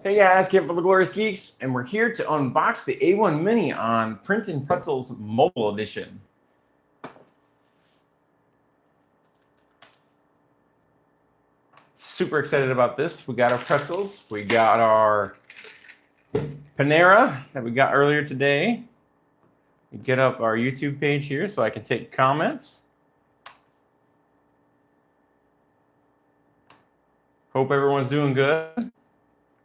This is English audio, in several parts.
Hey guys, Kip from the Glorious Geeks, and we're here to unbox the A1 Mini on Print Pretzels Mobile Edition. Super excited about this. We got our pretzels, we got our Panera that we got earlier today. We get up our YouTube page here so I can take comments. Hope everyone's doing good.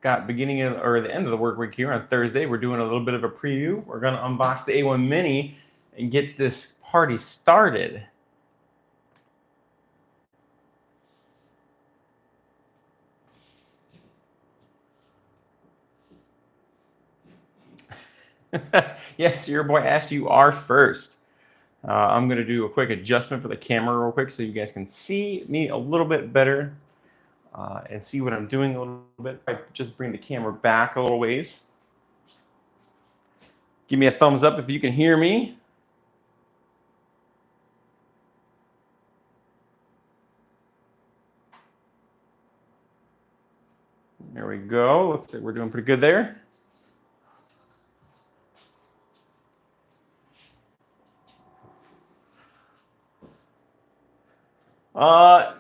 Got beginning of, or the end of the work week here on Thursday. We're doing a little bit of a preview. We're going to unbox the A1 Mini and get this party started. Yes, your boy asked you are first. I'm going to do a quick adjustment for the camera real quick so you guys can see me a little bit better and see what I'm doing a little bit. I just bring the camera back a little ways. Give me a thumbs up if you can hear me. There we go. Looks like we're doing pretty good there.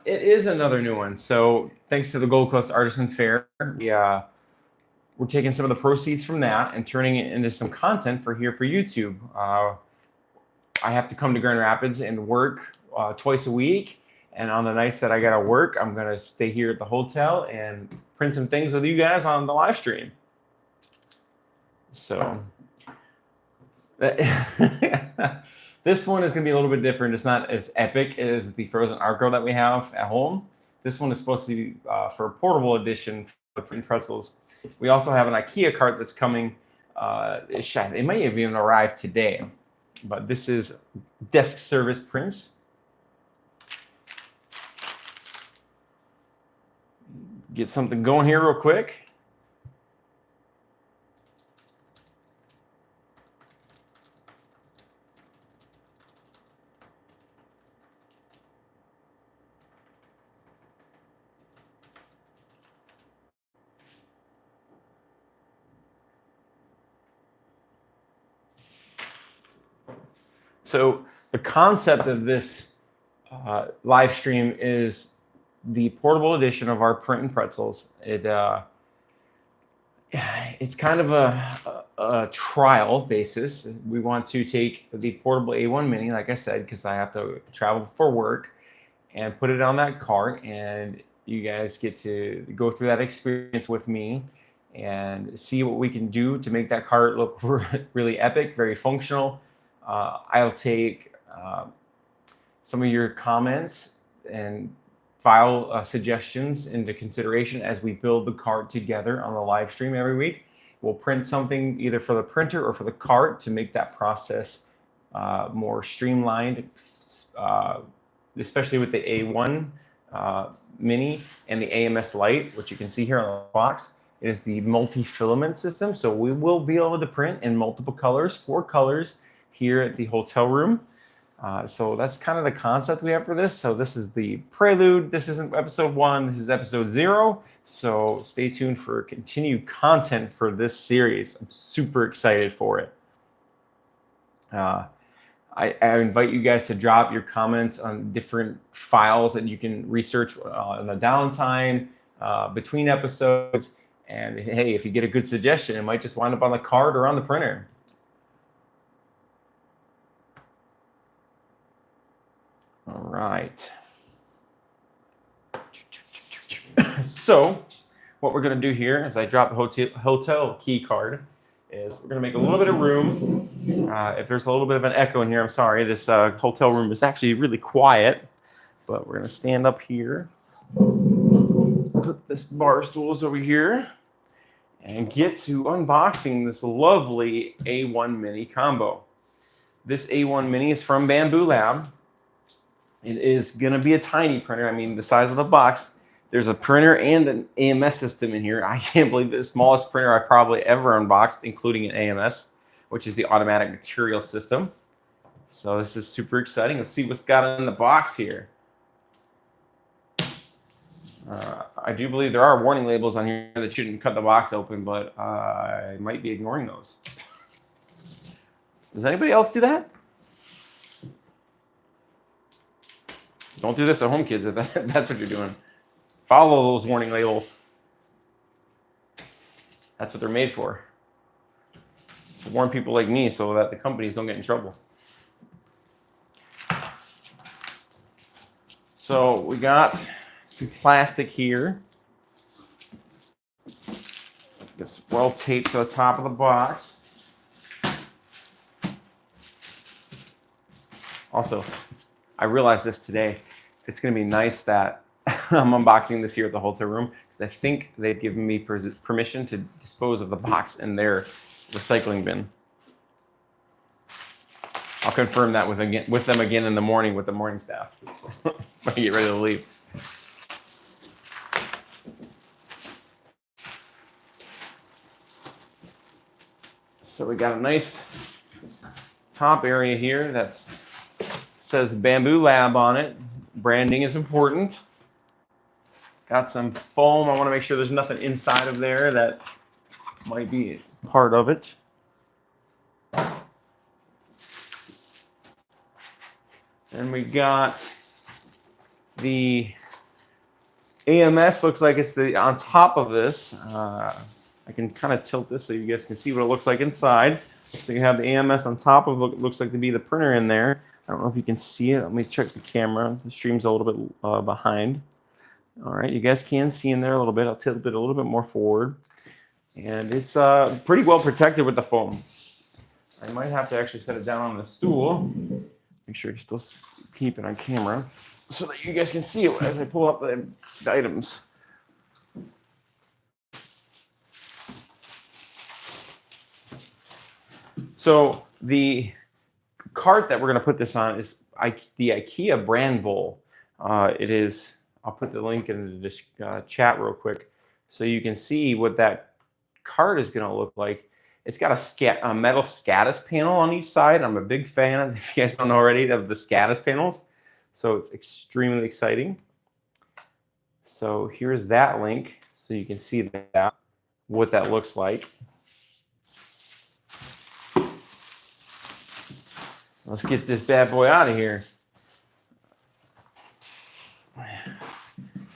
It is another new one. So thanks to the Gold Coast Artisan Fair, we're taking some of the proceeds from that and turning it into some content for YouTube. I have to come to Grand Rapids and work twice a week. And on the nights that I gotta work, I'm gonna stay here at the hotel and print some things with you guys on the live stream. So this one is going to be a little bit different. It's not as epic as the Frozen Arco that we have at home. This one is supposed to be for a portable edition for Print Pretzels. We also have an IKEA cart that's coming. It might have even arrived today, but this is desk service prints. Get something going here real quick. So the concept of this live stream is the portable edition of our Print Pretzels. It's kind of a trial basis. We want to take the portable A1 Mini, like I said, because I have to travel for work, and put it on that cart, and you guys get to go through that experience with me and see what we can do to make that cart look really epic, very functional. I'll take some of your comments and file suggestions into consideration as we build the cart together on the live stream every week. We'll print something either for the printer or for the cart to make that process more streamlined, especially with the A1 Mini and the AMS Lite, which you can see here on the box. It is the multi-filament system, so we will be able to print in multiple colors, 4 colors, here at the hotel room. So that's kind of the concept we have for this. So this is the prelude. This isn't episode 1, this is episode 0. So stay tuned for continued content for this series. I'm super excited for it. I invite you guys to drop your comments on different files that you can research on the downtime, between episodes. And hey, if you get a good suggestion, it might just wind up on the card or on the printer. All right. So what we're going to do here is I drop the hotel key card. Is we're going to make a little bit of room. If there's a little bit of an echo in here, I'm sorry. This hotel room is actually really quiet, but we're going to stand up here. Put this bar stools over here and get to unboxing this lovely A1 Mini combo. This A1 Mini is from BambuLab. It is going to be a tiny printer. I mean, the size of the box. There's a printer and an AMS system in here. I can't believe the smallest printer I probably ever unboxed, including an AMS, which is the automatic material system. So this is super exciting. Let's see what's got in the box here. I do believe there are warning labels on here that shouldn't cut the box open, but I might be ignoring those. Does anybody else do that? Don't do this at home, kids, if that's what you're doing. Follow those warning labels. That's what they're made for. To warn people like me so that the companies don't get in trouble. So we got some plastic here. It's well taped to the top of the box. Also, I realized this today. It's going to be nice that I'm unboxing this here at the hotel room because I think they've given me permission to dispose of the box in their recycling bin. I'll confirm that with them again in the morning with the morning staff when I get ready to leave. So we got a nice top area here that says BambuLab on it. Branding is important. Got some foam. I want to make sure there's nothing inside of there that might be part of it. And we got the AMS. Looks like it's on top of this. I can kind of tilt this so you guys can see what it looks like inside. So you have the AMS on top of what looks like to be the printer in there. I don't know if you can see it. Let me check the camera. The stream's a little bit behind. All right, you guys can see in there a little bit. I'll tilt it a little bit more forward. And it's pretty well protected with the foam. I might have to actually set it down on the stool. Make sure you still keep it on camera so that you guys can see it as I pull up the items. So the cart that we're going to put this on is the IKEA BRÄNNBOLL. It is, I'll put the link in the chat real quick so you can see what that cart is going to look like. It's got a metal SCADAS panel on each side. I'm a big fan, if you guys don't know already, of the SCADAS panels. So it's extremely exciting. So here's that link so you can see that, what that looks like. Let's get this bad boy out of here.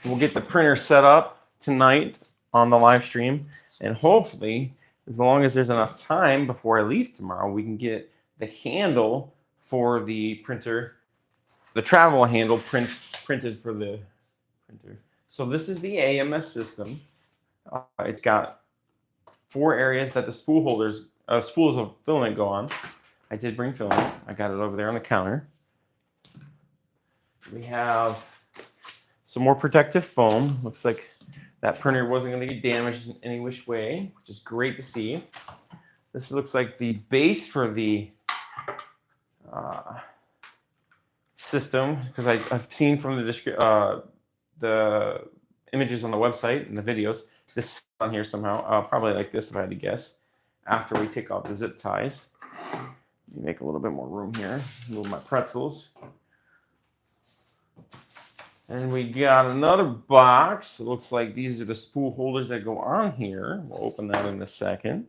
We'll get the printer set up tonight on the live stream, and hopefully, as long as there's enough time before I leave tomorrow, we can get the handle for the printer, the travel handle printed for the printer. So this is the AMS system. It's got 4 areas that the spool holders, spools of filament go on. I did bring filament. I got it over there on the counter. We have some more protective foam. Looks like that printer wasn't going to get damaged in any which way, which is great to see. This looks like the base for the system, because I've seen from the images on the website and the videos, this is on here somehow. Probably like this if I had to guess. After we take off the zip ties. Let me make a little bit more room here. Move my pretzels. And we got another box. It looks like these are the spool holders that go on here. We'll open that in a second.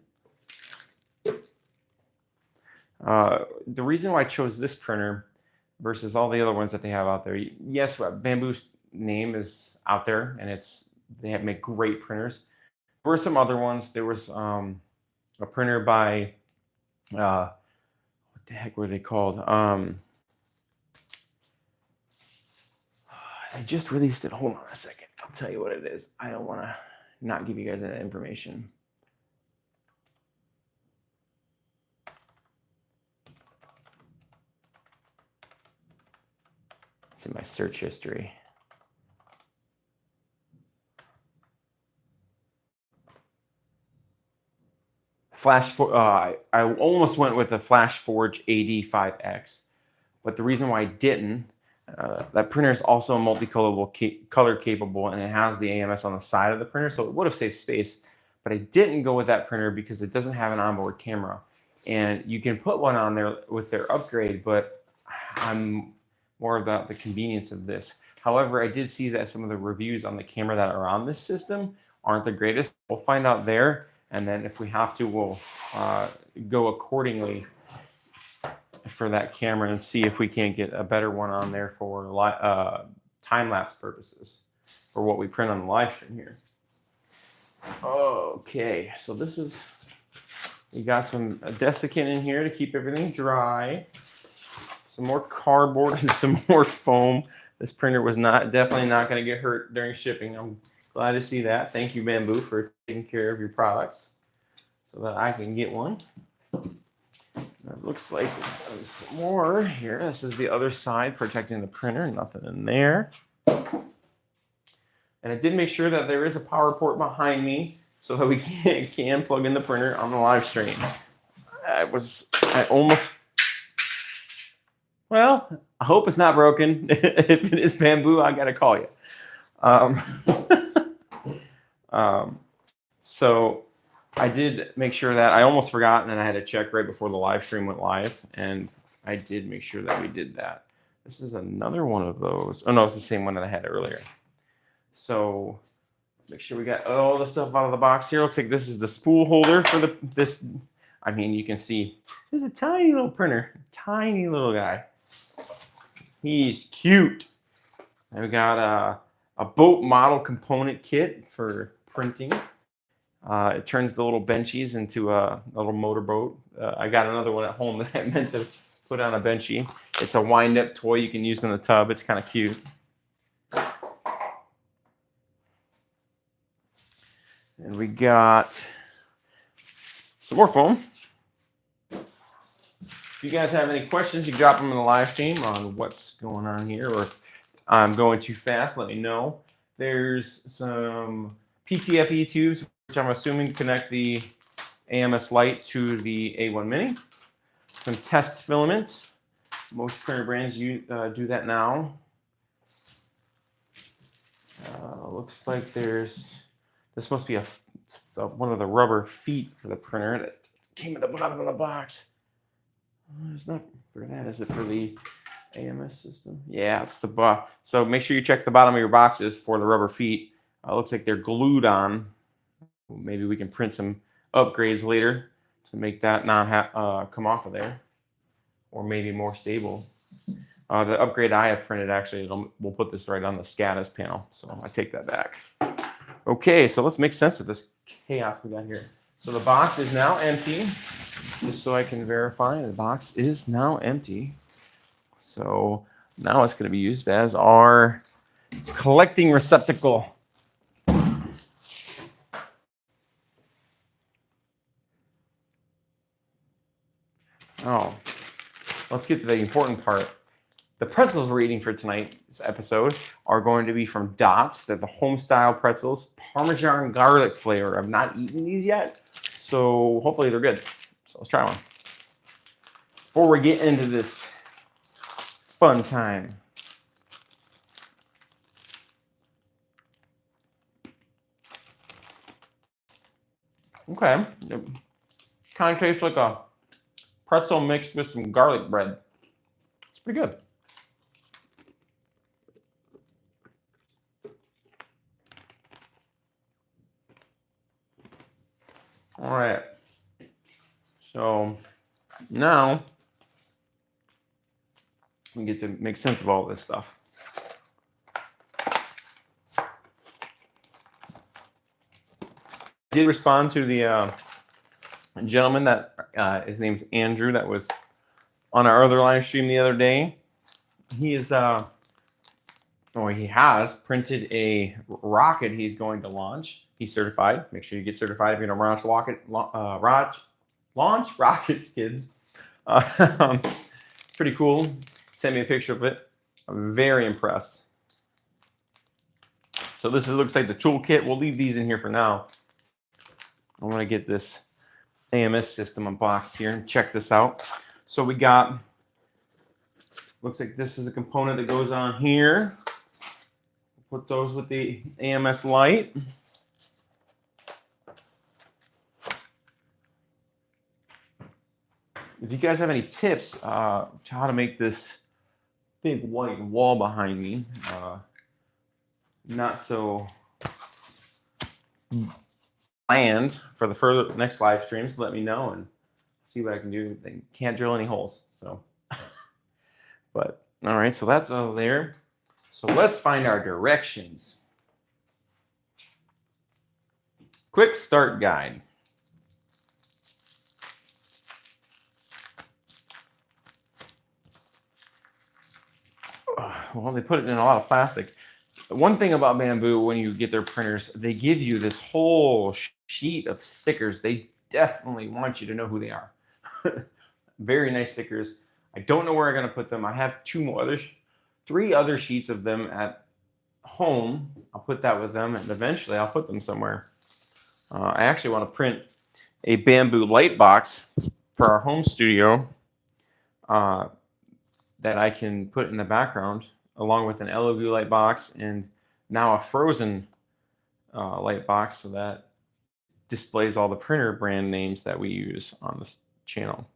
The reason why I chose this printer versus all the other ones that they have out there, yes, Bambu's name is out there, and they make great printers. There were some other ones. There was a printer by what the heck were they called? I just released it. Hold on a second. I'll tell you what it is. I don't want to not give you guys that information. It's in my search history. I almost went with the FlashForge AD5X, but the reason why I didn't, that printer is also color capable, and it has the AMS on the side of the printer, so it would have saved space. But I didn't go with that printer because it doesn't have an onboard camera, and you can put one on there with their upgrade, but I'm more about the convenience of this. However, I did see that some of the reviews on the camera that are on this system aren't the greatest. We'll find out there, and then if we have to, we'll go accordingly for that camera and see if we can't get a better one on there for time-lapse purposes for what we print on the live stream here. Okay, so this is, we got some desiccant in here to keep everything dry. Some more cardboard and some more foam. This printer was definitely not going to get hurt during shipping. I'm glad to see that. Thank you, Bambu, for taking care of your products so that I can get one. It looks like there's some more here. This is the other side protecting the printer. Nothing in there. And I did make sure that there is a power port behind me so that we can plug in the printer on the live stream. Well, I hope it's not broken. If it is Bambu, I gotta call you. So I did make sure that I almost forgot, and then I had to check right before the live stream went live, and I did make sure that we did that. This is another one of those. Oh no, it's the same one that I had earlier. So make sure we got all the stuff out of the box here. Looks like this is the spool holder for this. I mean, you can see this is a tiny little printer, tiny little guy. He's cute. I've got a boat model component kit for printing. It turns the little benchies into a little motorboat. I got another one at home that I meant to put on a benchy. It's a wind-up toy you can use in the tub. It's kind of cute. And we got some more foam. If you guys have any questions, you can drop them in the live stream on what's going on here, or if I'm going too fast, let me know. There's some PTFE tubes, which I'm assuming connect the AMS Lite to the A1 Mini. Some test filament. Most printer brands do that now. Looks like this must be one of the rubber feet for the printer that came at the bottom of the box. It's not for that. Is it for the AMS system? Yeah, it's the box. So make sure you check the bottom of your boxes for the rubber feet. Looks like they're glued on. Maybe we can print some upgrades later to make that not come off of there, or maybe more stable. The upgrade I have printed, actually, we'll put this right on the SCADA's panel, so I take that back. Okay, so let's make sense of this chaos we got here. So the box is now empty. Just so I can verify, the box is now empty. So now it's going to be used as our collecting receptacle. Oh, let's get to the important part. The pretzels we're eating for tonight's episode are going to be from Dots. They're the home-style pretzels, Parmesan garlic flavor. I've not eaten these yet, so hopefully they're good. So let's try one. Before we get into this fun time. Okay. It kind of tastes like a pretzel mixed with some garlic bread. It's pretty good. All right. So now we get to make sense of all this stuff. I did respond to the gentleman that his name's Andrew, that was on our other live stream the other day. He is he has printed a rocket he's going to launch. He's certified. Make sure you get certified if you're going to launch rockets, kids. Pretty cool. Sent me a picture of it. I'm very impressed. So this looks like the toolkit. We'll leave these in here for now. I want to get this AMS system unboxed here and check this out. So we got, looks like this is a component that goes on here. Put those with the AMS Lite. If you guys have any tips to how to make this big white wall behind me, not so planned for the next live streams, let me know and see what I can do. They can't drill any holes, so. But all right, so that's over there. So let's find our directions. Quick start guide. Well, they put it in a lot of plastic. One thing about Bambu, when you get their printers, they give you this whole sheet of stickers. They definitely want you to know who they are. Very nice stickers. I don't know where I'm going to put them. I have three other sheets of them at home. I'll put that with them, and eventually I'll put them somewhere. I actually want to print a Bambu light box for our home studio that I can put in the background, along with an LOV light box and now a frozen light box, so that displays all the printer brand names that we use on this channel.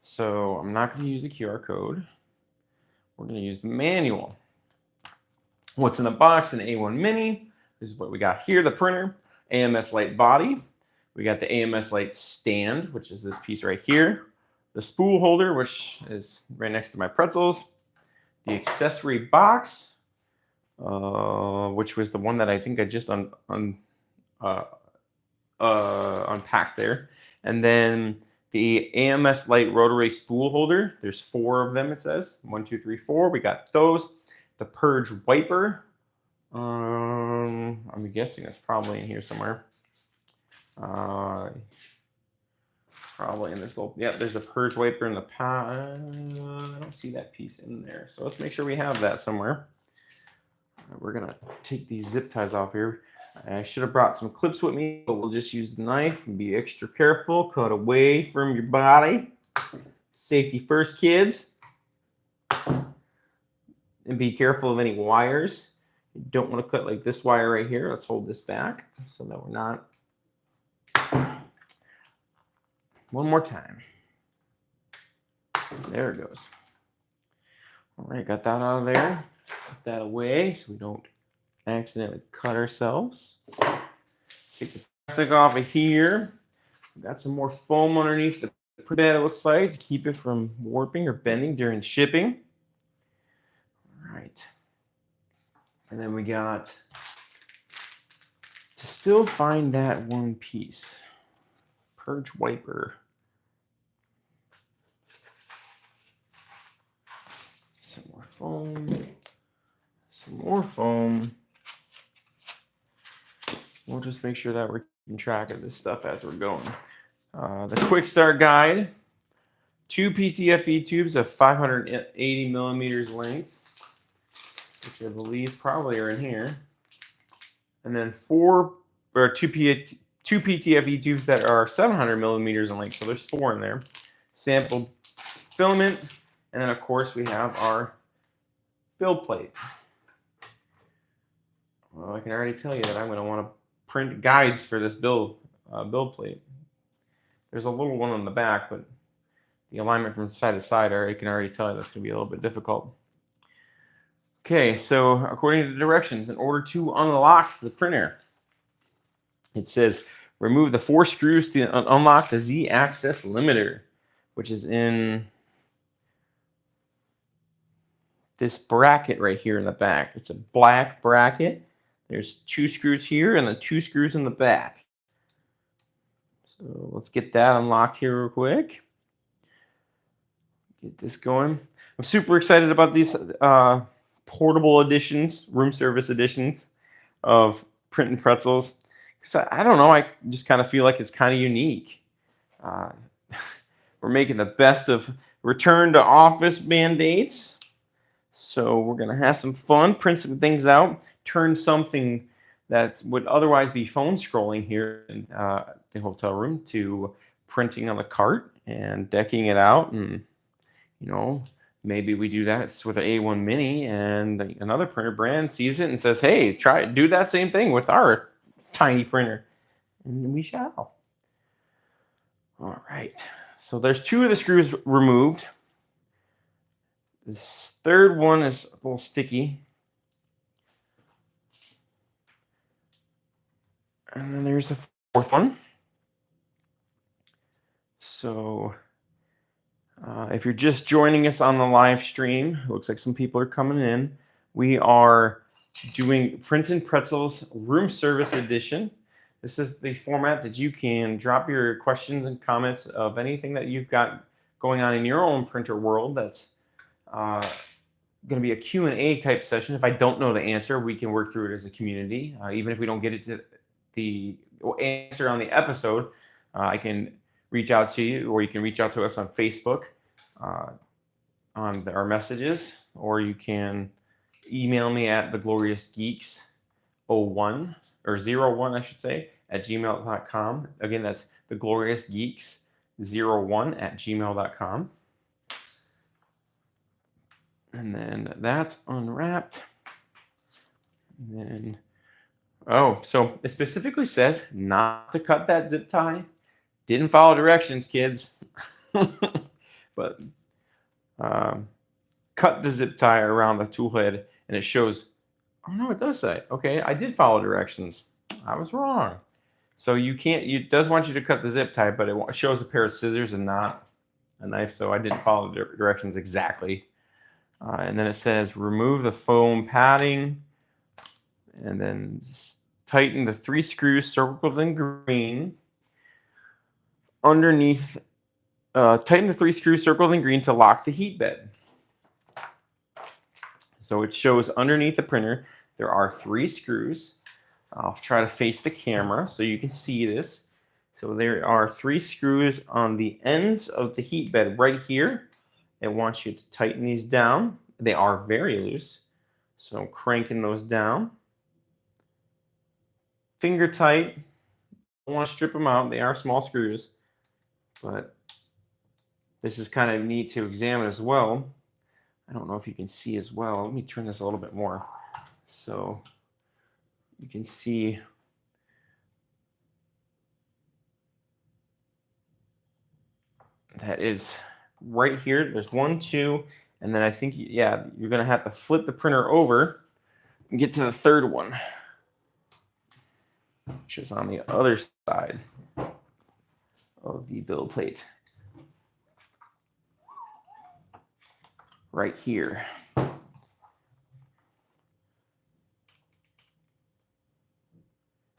So I'm not going to use the QR code. We're going to use the manual. What's in the box? An A1 Mini. This is what we got here, the printer. AMS Lite body. We got the AMS Lite stand, which is this piece right here. The spool holder, which is right next to my pretzels. The accessory box, which was the one that I think I just unpacked there. And then the AMS Lite rotary spool holder. There's 4 of them, it says. 1, 2, 3, 4. We got those. The purge wiper. I'm guessing it's probably in here somewhere. Probably in this little, yeah, there's a purge wiper in the I don't see that piece in there. So let's make sure we have that somewhere. We're gonna take these zip ties off here. I should have brought some clips with me, but we'll just use the knife and be extra careful. Cut away from your body. Safety first, kids. And be careful of any wires. You don't want to cut like this wire right here. Let's hold this back so that we're not. One more time. There it goes. All right, got that out of there. Put that away so we don't accidentally cut ourselves. Take the plastic off of here. We've got some more foam underneath the bed, it looks like, to keep it from warping or bending during shipping. All right. And then we got to still find that one piece. Purge wiper. Some more foam. Some more foam. We'll just make sure that we're keeping track of this stuff as we're going. The quick start guide. 2 PTFE tubes of 580 millimeters length, which I believe probably are in here. And then 2 PTFE tubes that are 700 millimeters in length. So there's 4 in there. Sample filament. And then, of course, we have our build plate. Well, I can already tell you that I'm going to want to print guides for this build plate. There's a little one on the back, but the alignment from side to side, I can already tell you that's going to be a little bit difficult. Okay, so according to the directions, in order to unlock the printer, it says remove the 4 screws to unlock the Z-axis limiter, which is in this bracket right here in the back. It's a black bracket. There's 2 screws here and then 2 screws in the back. So let's get that unlocked here real quick. Get this going. I'm super excited about these portable editions, room service editions of Print Pretzels. Because I don't know, I just kind of feel like it's kind of unique. We're making the best of return to office mandates. So we're going to have some fun, print some things out, turn something that would otherwise be phone scrolling here in the hotel room to printing on the cart and decking it out. And, you know, maybe we do that with an A1 Mini and another printer brand sees it and says, hey, do that same thing with our tiny printer. And we shall. All right. So there's 2 of the screws removed. This third one is a little sticky. And then there's the fourth one. So if you're just joining us on the live stream, it looks like some people are coming in. We are doing Print Pretzels Room Service Edition. This is the format that you can drop your questions and comments of anything that you've got going on in your own printer world. That's going to be a Q&A type session. If I don't know the answer, we can work through it as a community. Even if we don't get it to the answer on the episode, I can reach out to you, or you can reach out to us on Facebook on our messages, or you can email me at thegloriousgeeks01 or 01, I should say, at gmail.com. Again, that's thegloriousgeeks01 at gmail.com. And then that's unwrapped. And then, so it specifically says not to cut that zip tie. Didn't follow directions, kids. But cut the zip tie around the tool head, and it shows, oh no, it does say, okay, I did follow directions. I was wrong. So you can't, it does want you to cut the zip tie, but it shows a pair of scissors and not a knife, so I didn't follow the directions exactly. And then it says remove the foam padding, and then tighten the 3 screws circled in green underneath. Tighten the 3 screws circled in green to lock the heat bed. So it shows underneath the printer there are 3 screws. I'll try to face the camera so you can see this. So there are 3 screws on the ends of the heat bed right here. It wants you to tighten these down. They are very loose, so I'm cranking those down. Finger tight. Don't want to strip them out. They are small screws, but this is kind of neat to examine as well. I don't know if you can see as well. Let me turn this a little bit more so you can see. That is right here. There's 1, 2, and then I think, yeah, you're going to have to flip the printer over and get to the 3rd one, which is on the other side of the build plate. Right here.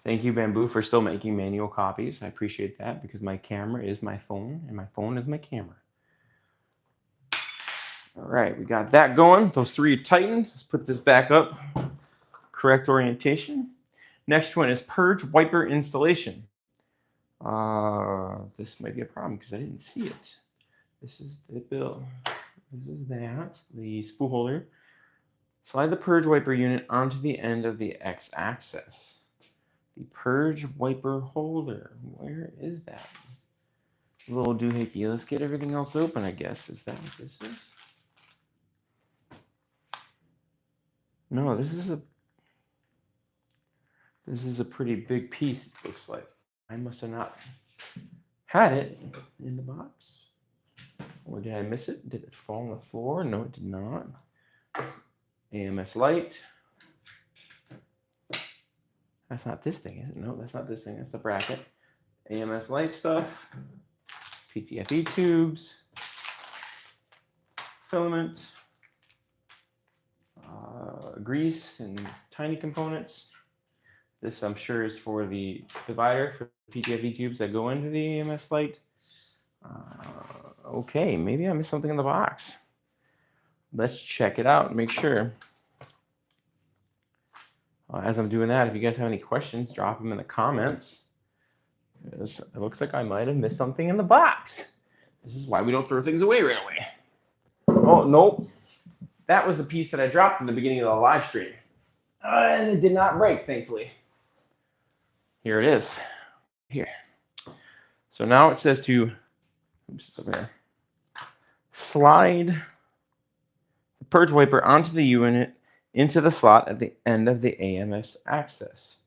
Thank you, Bambu, for still making manual copies. I appreciate that, because my camera is my phone and my phone is my camera. All right, we got that going. Those 3 are tightened. Let's put this back up. Correct orientation. Next one is purge wiper installation. This might be a problem because I didn't see it. This is the bill. This is that, the spool holder. Slide the purge wiper unit onto the end of the x-axis. The purge wiper holder. Where is that? A little doohickey. Let's get everything else open, I guess. Is that what this is? No, this is a pretty big piece, it looks like. I must have not had it in the box. Or did I miss it? Did it fall on the floor? No, it did not. AMS Lite. That's not this thing, is it? No, that's not this thing. That's the bracket. AMS Lite stuff. PTFE tubes. Filament. Grease and tiny components. This, I'm sure, is for the divider for PTFE tubes that go into the AMS Lite. Okay, maybe I missed something in the box. Let's check it out and make sure. As I'm doing that, if you guys have any questions, drop them in the comments. It looks like I might have missed something in the box. This is why we don't throw things away right away. Oh, nope. That was the piece that I dropped in the beginning of the live stream. And it did not break, thankfully. Here it is. Here. So now it says to, oops, over there, slide the purge wiper onto the unit into the slot at the end of the AMS axis.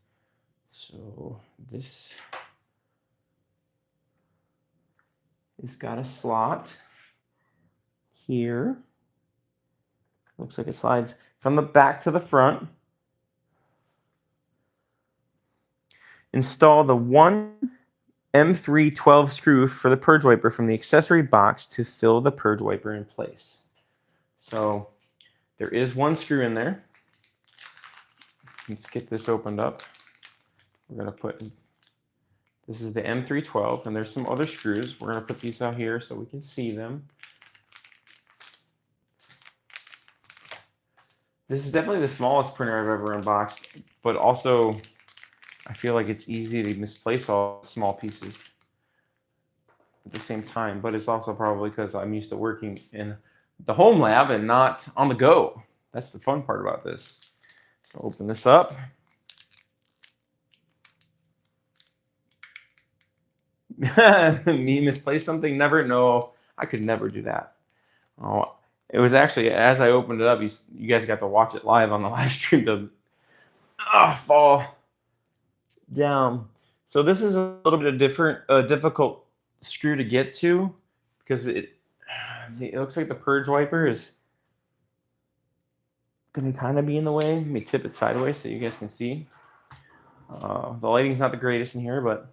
So this has got a slot here. Looks like it slides from the back to the front. Install the one M3 12 screw for the purge wiper from the accessory box to fill the purge wiper in place. So there is one screw in there. Let's get this opened up. We're going to put, this is the M312, and there's some other screws. We're going to put these out here so we can see them. This is definitely the smallest printer I've ever unboxed, but also I feel like it's easy to misplace all small pieces at the same time, but it's also probably because I'm used to working in the home lab and not on the go. That's the fun part about this. So open this up. Me misplace something? Never. No, I could never do that. Oh, it was actually, as I opened it up, you guys got to watch it live on the live stream to fall down. So this is a little bit of difficult screw to get to because it looks like the purge wiper is going to kind of be in the way. Let me tip it sideways so you guys can see. The lighting's not the greatest in here, but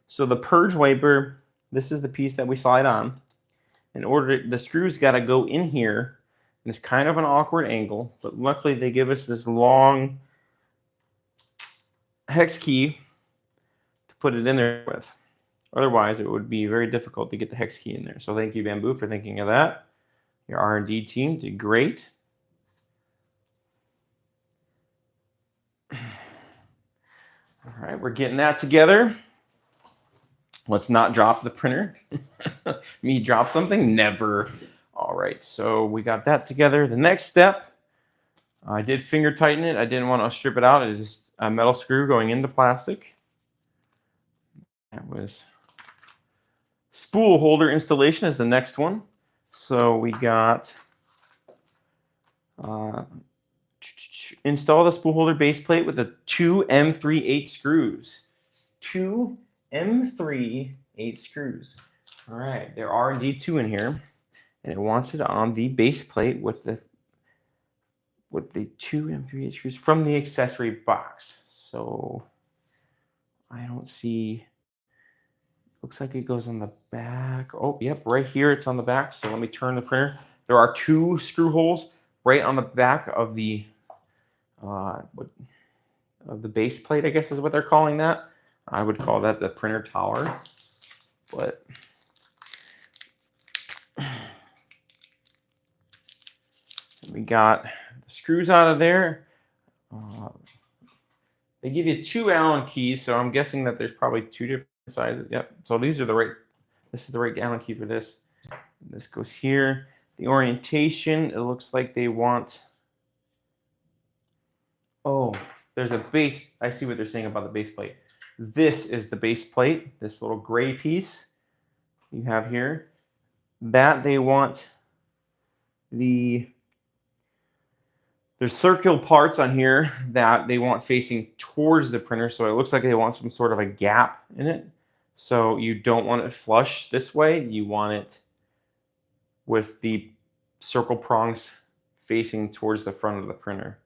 so the purge wiper, this is the piece that we slide on. In order, the screws got to go in here, and it's kind of an awkward angle, but luckily they give us this long hex key to put it in there with. Otherwise, it would be very difficult to get the hex key in there. So thank you, Bambu, for thinking of that. Your R&D team did great. All right, we're getting that together. Let's not drop the printer. Me drop something? Never. All right, so we got that together. The next step, I did finger tighten it. I didn't want to strip it out. It's just a metal screw going into plastic. That was spool holder installation is the next one. So we got install the spool holder base plate with the two M3/8 screws. Two M3/8 screws. All right, there are indeed two in here, and it wants it on the base plate with the two M3/8 screws from the accessory box. So I don't see. Looks like it goes on the back. Oh, yep, right here it's on the back. So let me turn the printer. There are two screw holes right on the back of the base plate, I guess is what they're calling that. I would call that the printer tower, but we got the screws out of there. They give you two Allen keys, so I'm guessing that there's probably two different sizes. Yep. So these are the right. This is the right Allen key for this. This goes here. The orientation. It looks like they want. Oh, there's a base. I see what they're saying about the base plate. This is the base plate. This little gray piece you have here. That they want there's circular parts on here that they want facing towards the printer. So it looks like they want some sort of a gap in it. So you don't want it flush this way. You want it with the circle prongs facing towards the front of the printer.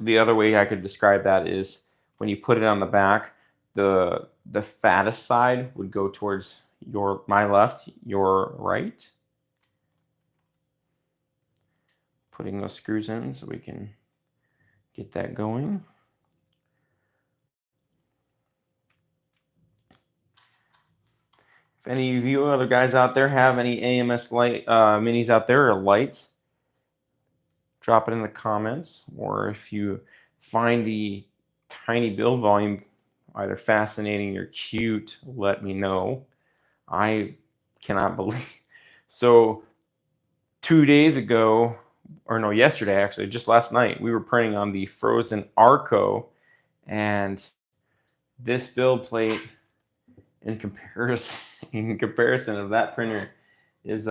The other way I could describe that is when you put it on the back, the fattest side would go towards my left, your right. Putting those screws in so we can get that going. If any of you other guys out there have any AMS Lite minis out there or lights, drop it in the comments. Or if you find the tiny build volume either fascinating or cute, let me know. I cannot believe. So 2 days ago, or no, yesterday actually, just last night, we were printing on the frozen Arco, and this build plate in comparison of that printer is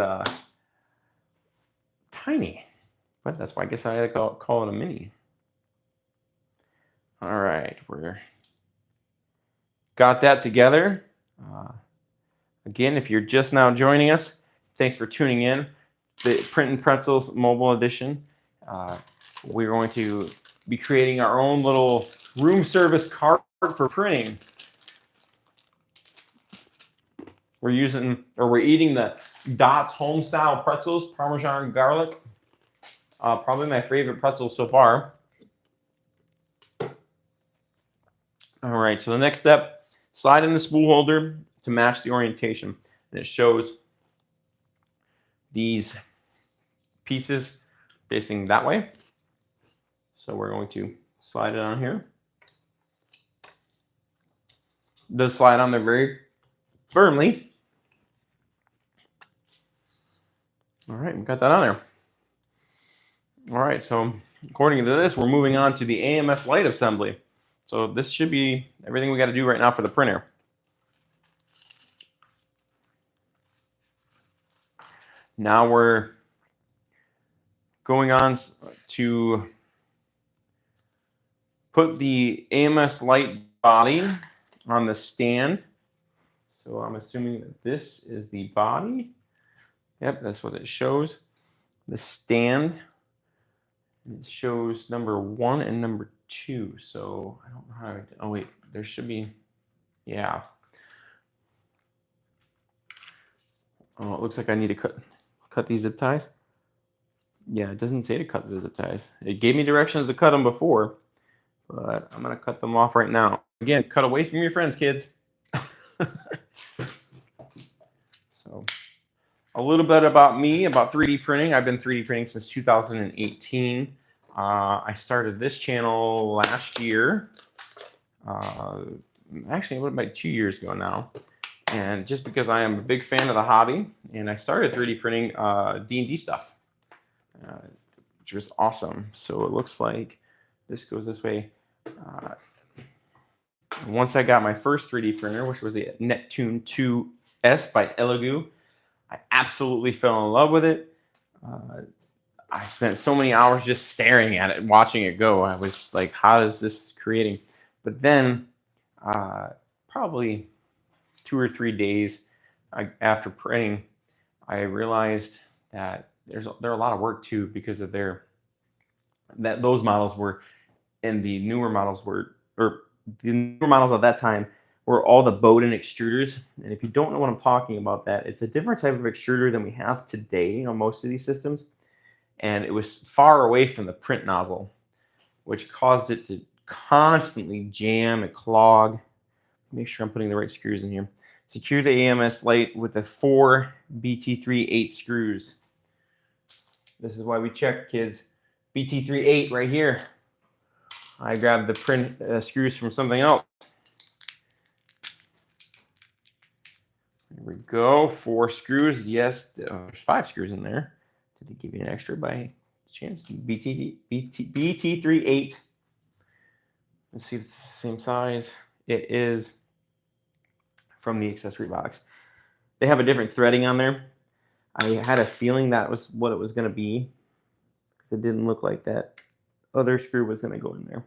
tiny, but that's why I guess I had to call it a mini. All right, we're got that together. Again, if you're just now joining us, thanks for tuning in. The Print Pretzels mobile edition. We're going to be creating our own little room service card for printing. We're eating the Dots home style pretzels, Parmesan garlic. Probably my favorite pretzel so far. All right, so the next step, slide in the spool holder to match the orientation. And it shows these pieces facing that way. So we're going to slide it on here. It does slide on there very firmly. All right, we got that on there. All right, so according to this, we're moving on to the AMS Lite assembly. So this should be everything we got to do right now for the printer. Now we're going on to put the AMS Lite body on the stand. So I'm assuming that this is the body. Yep, that's what it shows. The stand. It shows number 1 and number 2. So I don't know how to, oh wait, there should be, yeah. Oh, it looks like I need to cut these zip ties. Yeah, it doesn't say to cut the zip ties. It gave me directions to cut them before, but I'm gonna cut them off right now. Again, cut away from your friends, kids. So a little bit about me, about 3D printing. I've been 3D printing since 2018. I started this channel last year. Actually, about 2 years ago now. And just because I am a big fan of the hobby, and I started 3D printing D&D stuff, which was awesome. So it looks like this goes this way. Once I got my first 3D printer, which was the Neptune 2S by Elegoo, I absolutely fell in love with it. I spent so many hours just staring at it, watching it go. I was like, how is this creating? But then probably 2 or 3 days after printing, I realized that they're a lot of work too, because of those models were, and the newer models were, or the newer models at that time were all the Bowden extruders. And if you don't know what I'm talking about, that it's a different type of extruder than we have today on most of these systems. And it was far away from the print nozzle, which caused it to constantly jam and clog. Make sure I'm putting the right screws in here. Secure the AMS Lite with the 4 BT3-8 screws. This is why we check, kids. BT3-8 right here. I grabbed the print screws from something else. There we go. 4 screws. Yes, there's 5 screws in there. Did they give you an extra by chance? BT3-8. Let's see if it's the same size. It is from the accessory box. They have a different threading on there. I had a feeling that was what it was going to be, because it didn't look like that other screw was going to go in there.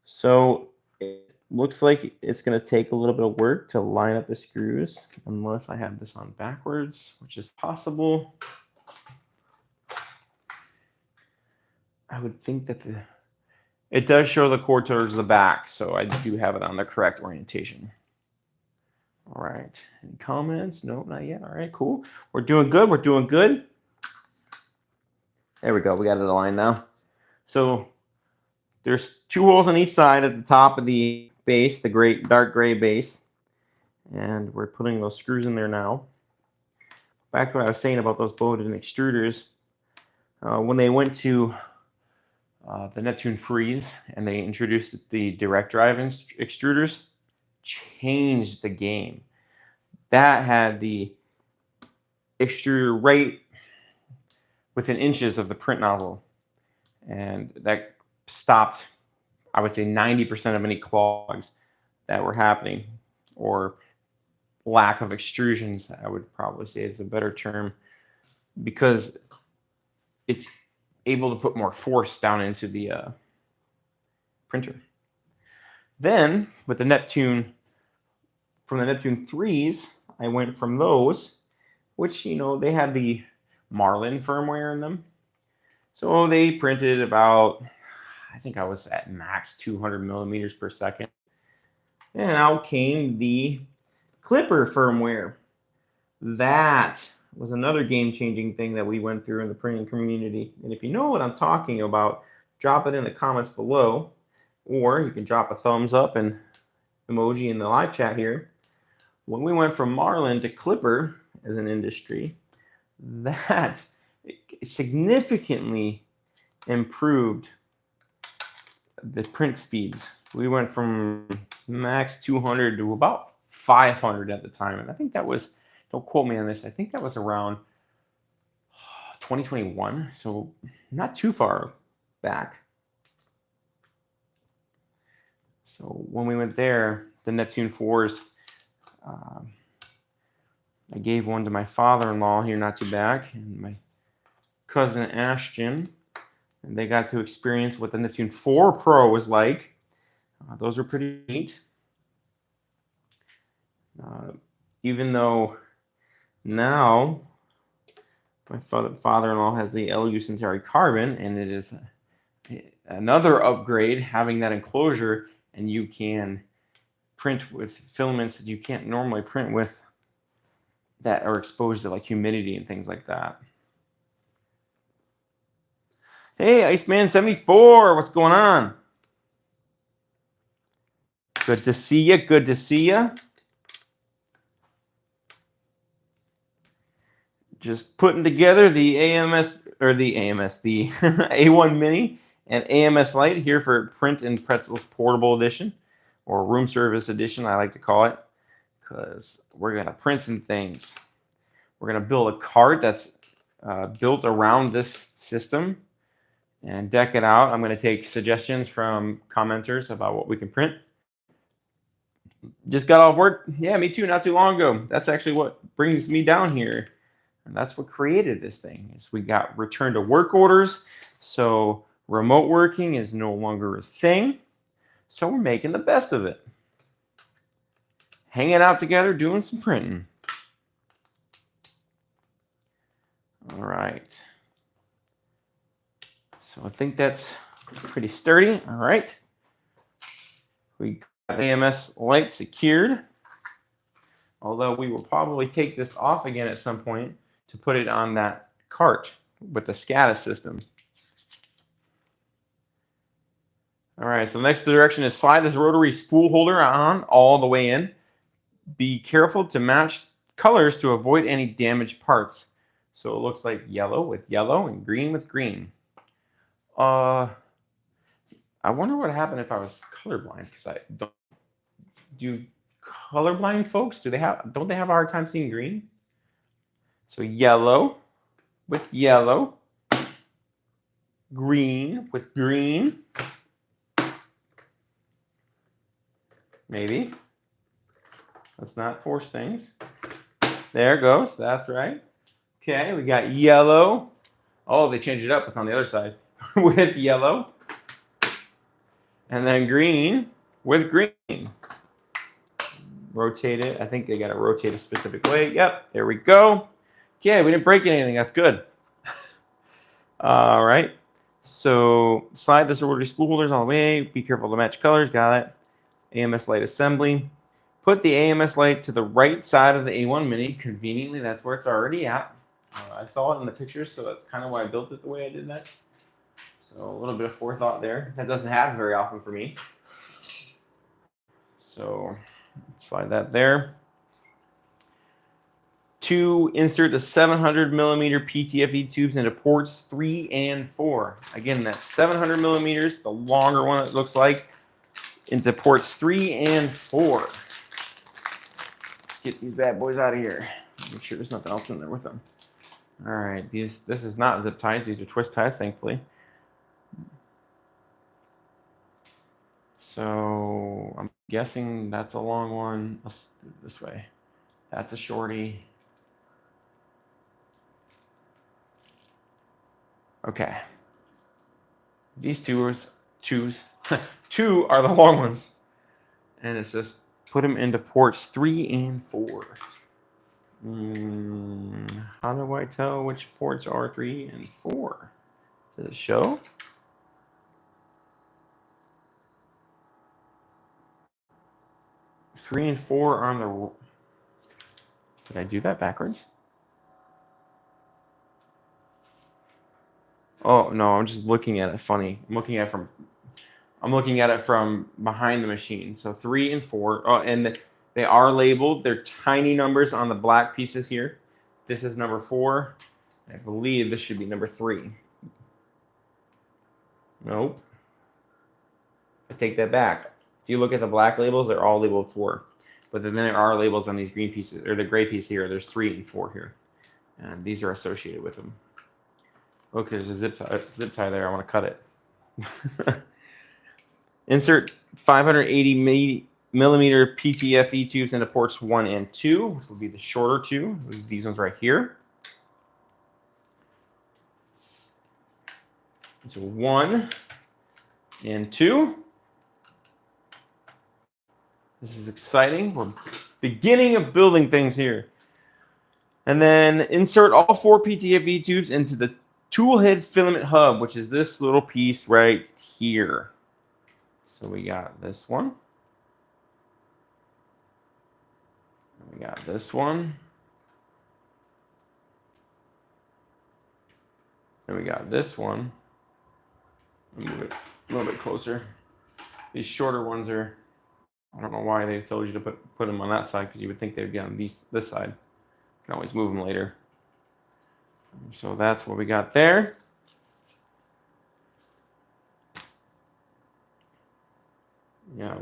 So it looks like it's going to take a little bit of work to line up the screws, unless I have this on backwards, which is possible. I would think that it does show the cord towards the back, so I do have it on the correct orientation. All right, any comments? No, not yet. All right, cool. We're doing good. We're doing good. There we go. We got it aligned now. So there's 2 holes on each side at the top of the base, the dark gray base. And we're putting those screws in there now. Back to what I was saying about those Bowden extruders. When they went to the Neptune Freeze and they introduced the direct drive extruders, changed the game. That had the extruder right within inches of the print nozzle, and that stopped, I would say, 90% of any clogs that were happening, or lack of extrusions, I would probably say is a better term, because it's able to put more force down into the printer. Then with the Neptune, from the Neptune 3s, I went from those, which, you know, they had the Marlin firmware in them. So they printed about, I think I was at max 200 millimeters per second. And out came the Clipper firmware. That was another game-changing thing that we went through in the printing community. And if you know what I'm talking about, drop it in the comments below, or you can drop a thumbs up and emoji in the live chat here. When we went from Marlin to Clipper as an industry, that significantly improved the print speeds. We went from max 200 to about 500 at the time. And I think that was, don't quote me on this, I think that was around 2021. So not too far back. So when we went there, the Neptune 4s, I gave one to my father-in-law here not too back, and my cousin Ashton, and they got to experience what the Neptune 4 Pro was like. Those were pretty neat. Even though now my father-in-law has the LU Centauri Carbon, and it is another upgrade having that enclosure, and you can print with filaments that you can't normally print with that are exposed to like humidity and things like that. Hey, Iceman74, what's going on? Good to see you. Good to see you. Just putting together the the A1 Mini and AMS Lite here for Print and Pretzels Portable Edition, or Room Service Edition, I like to call it, because we're going to print some things. We're going to build a cart that's built around this system and deck it out. I'm going to take suggestions from commenters about what we can print. Just got off work. Yeah, me too, not too long ago. That's actually what brings me down here. And that's what created this thing, is we got return to work orders. So remote working is no longer a thing. So we're making the best of it. Hanging out together, doing some printing. All right. So I think that's pretty sturdy. All right. We got the AMS Lite secured. Although we will probably take this off again at some point to put it on that cart with the SCADA system. All right, so the next direction is slide this rotary spool holder on all the way in. Be careful to match colors to avoid any damaged parts. So it looks like yellow with yellow and green with green. I wonder what happened if I was colorblind, because I don't do colorblind folks, don't they have a hard time seeing green? So yellow with yellow, green with green. Maybe. Let's not force things. There it goes. That's right. Okay, we got yellow. Oh, they changed it up. It's on the other side. With yellow. And then green with green. Rotate it. I think they got to rotate a specific way. Yep, there we go. Okay, we didn't break anything. That's good. All right. So slide this rotary spool holders all the way. Be careful to match colors. Got it. AMS Lite assembly. Put the AMS Lite to the right side of the A1 Mini. Conveniently, that's where it's already at. I saw it in the pictures, so that's kind of why I built it the way I did that. So a little bit of forethought there. That doesn't happen very often for me. So slide that there. To insert the 700 millimeter PTFE tubes into ports 3 and 4. Again, that's 700 millimeters, the longer one it looks like, into ports 3 and 4. Let's get these bad boys out of here. Make sure there's nothing else in there with them. All right, this is not zip ties. These are twist ties, thankfully. So I'm guessing that's a long one. Let's do it this way. That's a shorty. Okay. These two are the long ones. And it says put them into ports 3 and 4. How do I tell which ports are 3 and 4? Does it show? 3 and 4 on the... Did I do that backwards? Oh, no, I'm just looking at it funny. I'm looking at it from behind the machine. So 3 and 4. Oh, and they are labeled. They're tiny numbers on the black pieces here. This is number 4. I believe this should be number 3. Nope. I take that back. If you look at the black labels, they're all labeled 4. But then there are labels on these green pieces, or the gray piece here. There's 3 and 4 here. And these are associated with them. Okay, there's a zip tie there. I want to cut it. Insert 580 millimeter PTFE tubes into ports 1 and 2, which will be the shorter two. These ones right here. So 1 and 2. This is exciting. We're beginning of building things here. And then insert all 4 PTFE tubes into the tool head filament hub, which is this little piece right here. So we got this one. We got this one. And we got this one. Let me move it a little bit closer. These shorter ones are, I don't know why they told you to put them on that side, because you would think they would be on this side. You can always move them later. So that's what we got there. Yeah,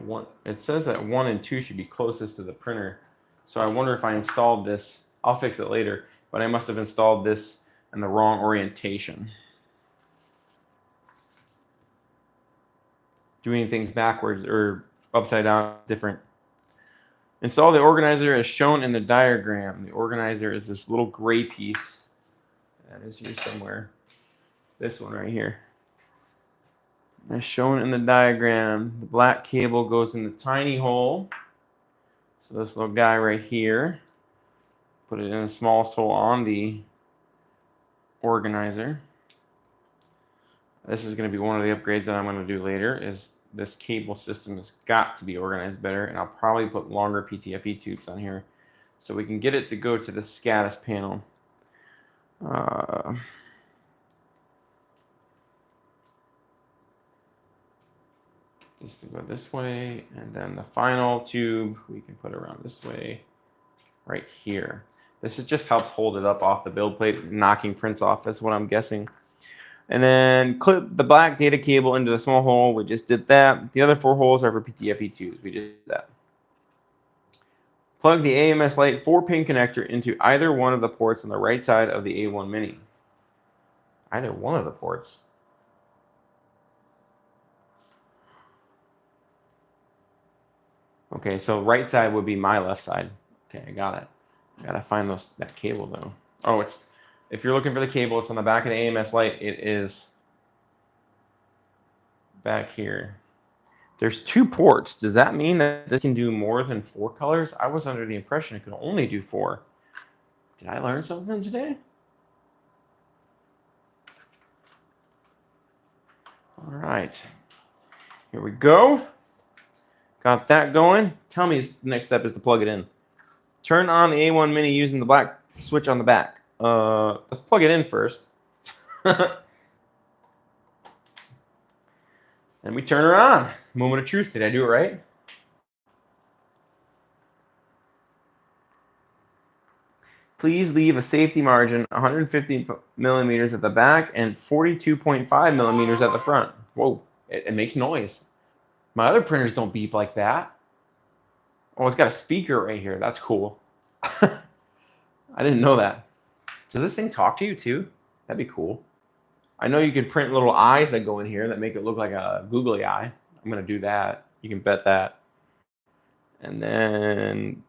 it says that 1 and 2 should be closest to the printer. So I wonder if I installed this. I'll fix it later, but I must have installed this in the wrong orientation. Doing things backwards or upside down, different. Install the organizer as shown in the diagram. The organizer is this little gray piece that is here somewhere. This one right here. As shown in the diagram, the black cable goes in the tiny hole. So this little guy right here, put it in the smallest hole on the organizer. This is going to be one of the upgrades that I'm going to do later, is this cable system has got to be organized better, and I'll probably put longer PTFE tubes on here so we can get it to go to the SCADAS panel. Just to go this way, and then the final tube we can put around this way right here. This just helps hold it up off the build plate, knocking prints off, that's what I'm guessing. And then clip the black data cable into the small hole. We just did that. The other 4 holes are for PTFE tubes. We just did that. Plug the AMS Lite 4-pin connector into either one of the ports on the right side of the A1 Mini. Either one of the ports. Okay, so right side would be my left side. Okay, I got it. I gotta find that cable though. Oh, if you're looking for the cable, it's on the back of the AMS Lite. It is back here. There's 2 ports. Does that mean that this can do more than 4 colors? I was under the impression it could only do 4. Did I learn something today? All right, here we go. Got that going. Tell me the next step is to plug it in. Turn on the A1 Mini using the black switch on the back. Let's plug it in first. And we turn her on. Moment of truth. Did I do it right? Please leave a safety margin 150 millimeters at the back and 42.5 millimeters at the front. Whoa, it makes noise. My other printers don't beep like that. Oh, it's got a speaker right here. That's cool. I didn't know that. Does this thing talk to you too? That'd be cool. I know you can print little eyes that go in here that make it look like a googly eye. I'm going to do that. You can bet that. And then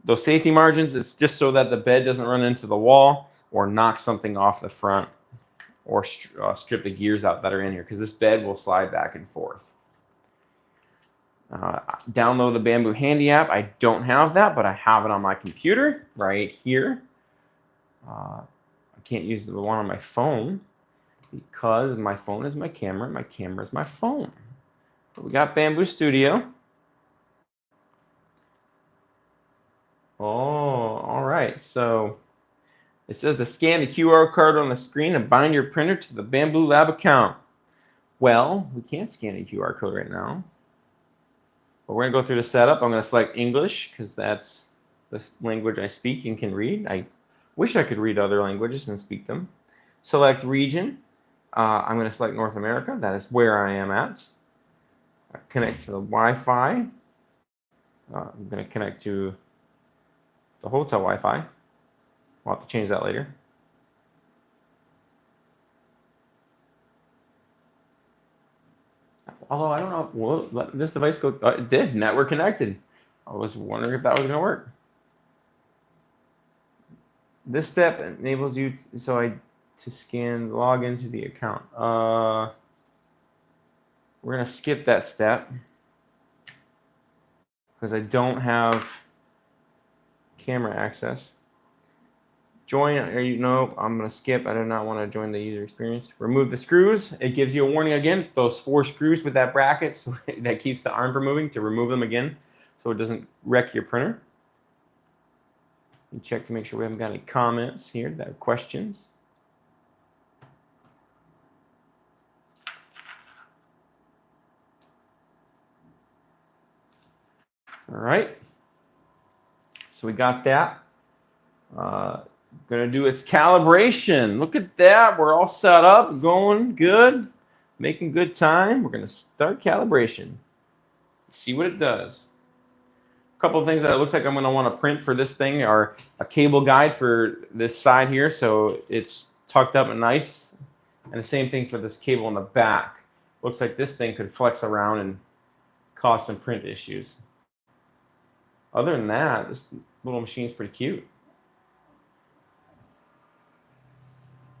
those safety margins, it's just so that the bed doesn't run into the wall or knock something off the front or strip the gears out that are in here, because this bed will slide back and forth. Download the Bambu Handy app. I don't have that, but I have it on my computer right here. I can't use the one on my phone because my phone is my camera. My camera is my phone. But we got Bambu Studio. Oh, all right. So it says to scan the QR code on the screen and bind your printer to the BambuLab account. Well, we can't scan a QR code right now. But we're going to go through the setup. I'm going to select English because that's the language I speak and can read. I wish I could read other languages and speak them. Select region. I'm going to select North America. That is where I am at. Connect to the Wi-Fi. I'm going to connect to the hotel Wi-Fi. We'll have to change that later. Although I don't know, will let this device go? It did. Network connected. I was wondering if that was going to work. This step enables you to scan, log into the account. We're going to skip that step because I don't have camera access. Join, no, I'm going to skip. I do not want to join the user experience. Remove the screws. It gives you a warning again. Those 4 screws with that bracket so that keeps the arm from moving, to remove them again so it doesn't wreck your printer. You check to make sure we haven't got any comments here that are questions. All right. So we got that. Going to do its calibration. Look at that. We're all set up, going good, making good time. We're going to start calibration. See what it does. A couple of things that it looks like I'm going to want to print for this thing are a cable guide for this side here, so it's tucked up and nice. And the same thing for this cable in the back. Looks like this thing could flex around and cause some print issues. Other than that, this little machine's pretty cute.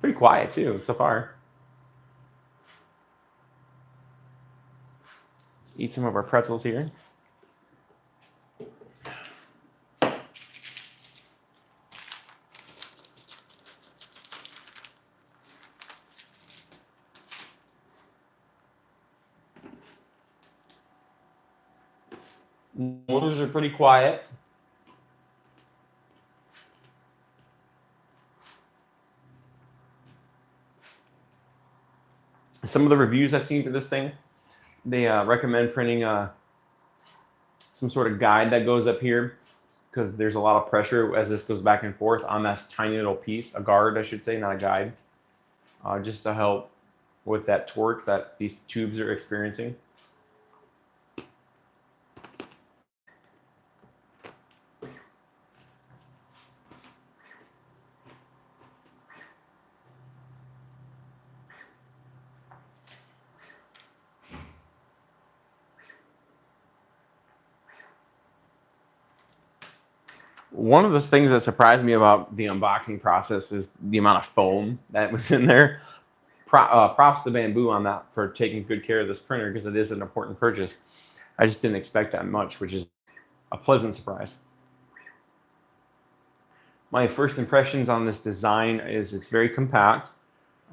Pretty quiet too, so far. Let's eat some of our pretzels here. Motors are pretty quiet. Some of the reviews I've seen for this thing, they recommend printing some sort of guide that goes up here because there's a lot of pressure as this goes back and forth on that tiny little piece, a guard I should say, not a guide, just to help with that torque that these tubes are experiencing. One of the things that surprised me about the unboxing process is the amount of foam that was in there. Props to Bambu on that for taking good care of this printer because it is an important purchase. I just didn't expect that much, which is a pleasant surprise. My first impressions on this design is it's very compact.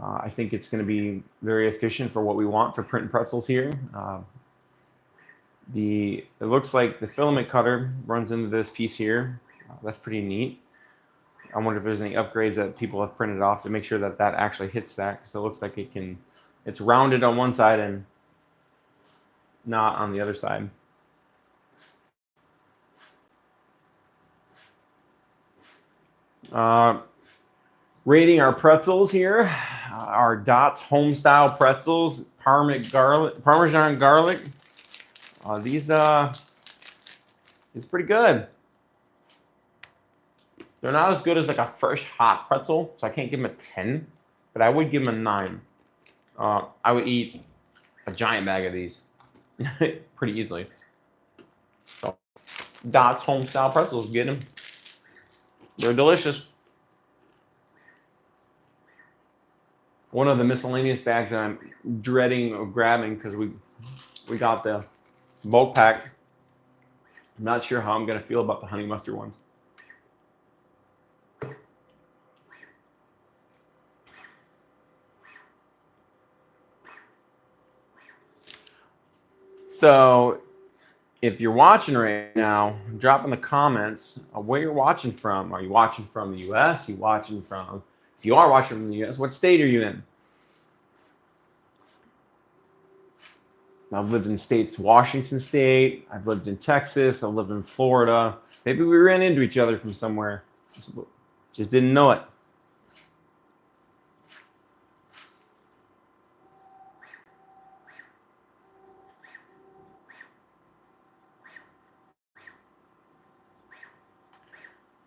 I think it's going to be very efficient for what we want for Print Pretzels here. It looks like the filament cutter runs into this piece here. That's pretty neat. I wonder if there's any upgrades that people have printed off to make sure that that actually hits that, because it looks like it's rounded on one side and not on the other side. Rating our pretzels here, our Dots home-style pretzels, Parmesan garlic. It's pretty good. They're not as good as like a fresh hot pretzel, so I can't give them a 10, but I would give them a 9. I would eat a giant bag of these pretty easily. So, Dots home-style pretzels, get them. They're delicious. One of the miscellaneous bags that I'm dreading grabbing because we got the bulk pack. I'm not sure how I'm going to feel about the honey mustard ones. So if you're watching right now, drop in the comments where you're watching from. Are you watching from the US? Are you watching from, if you are watching from the US, what state are you in? I've lived in states, Washington State, I've lived in Texas, I've lived in Florida. Maybe we ran into each other from somewhere. Just didn't know it.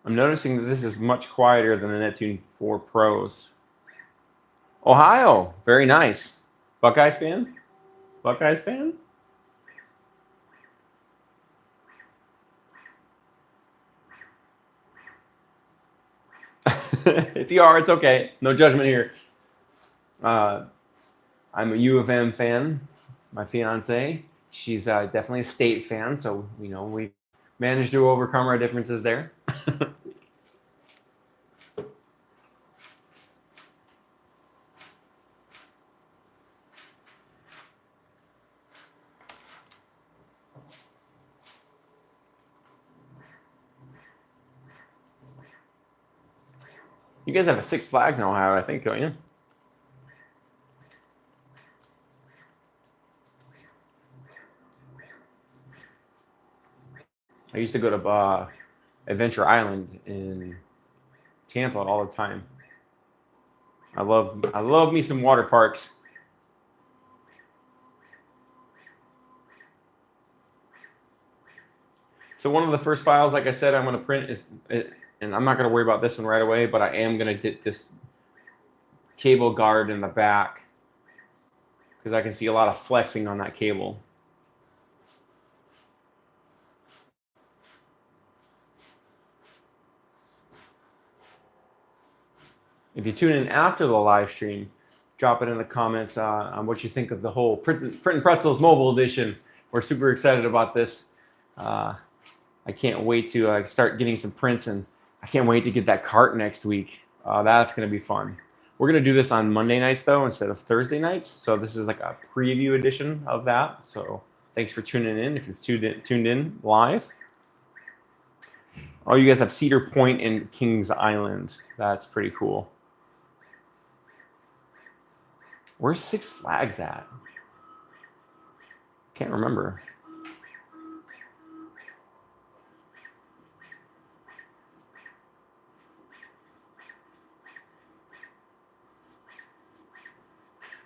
I'm noticing that this is much quieter than the Neptune 4 Pros. Ohio, very nice. Buckeyes fan? Buckeyes fan? If you are, it's okay. No judgment here. I'm a U of M fan. My fiance, she's definitely a state fan, so we managed to overcome our differences there. You guys have a Six Flags in Ohio, I think, don't you? I used to go to Adventure Island in Tampa all the time. I love me some water parks. So one of the first files, like I said, I'm going to print and I'm not going to worry about this one right away, but I am going to get this cable guard in the back because I can see a lot of flexing on that cable. If you tune in after the live stream, drop it in the comments on what you think of the whole Print Pretzels mobile edition. We're super excited about this. I can't wait to start getting some prints, and I can't wait to get that cart next week. That's going to be fun. We're going to do this on Monday nights, though, instead of Thursday nights. So this is like a preview edition of that. So thanks for tuning in if you've tuned in live. Oh, you guys have Cedar Point and Kings Island. That's pretty cool. Where's Six Flags at? Can't remember.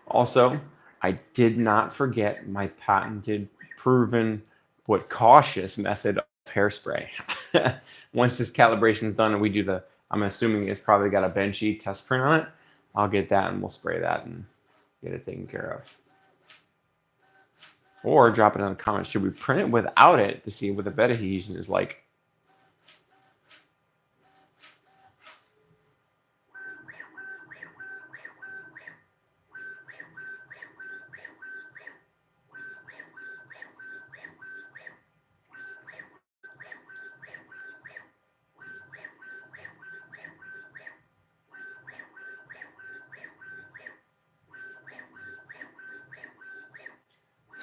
Also, I did not forget my patented, proven, but cautious method of hairspray. Once this calibration is done and we do I'm assuming it's probably got a benchy test print on it, I'll get that and we'll spray that and get it taken care of. Or drop it in the comments. Should we print it without it to see what the bed adhesion is like?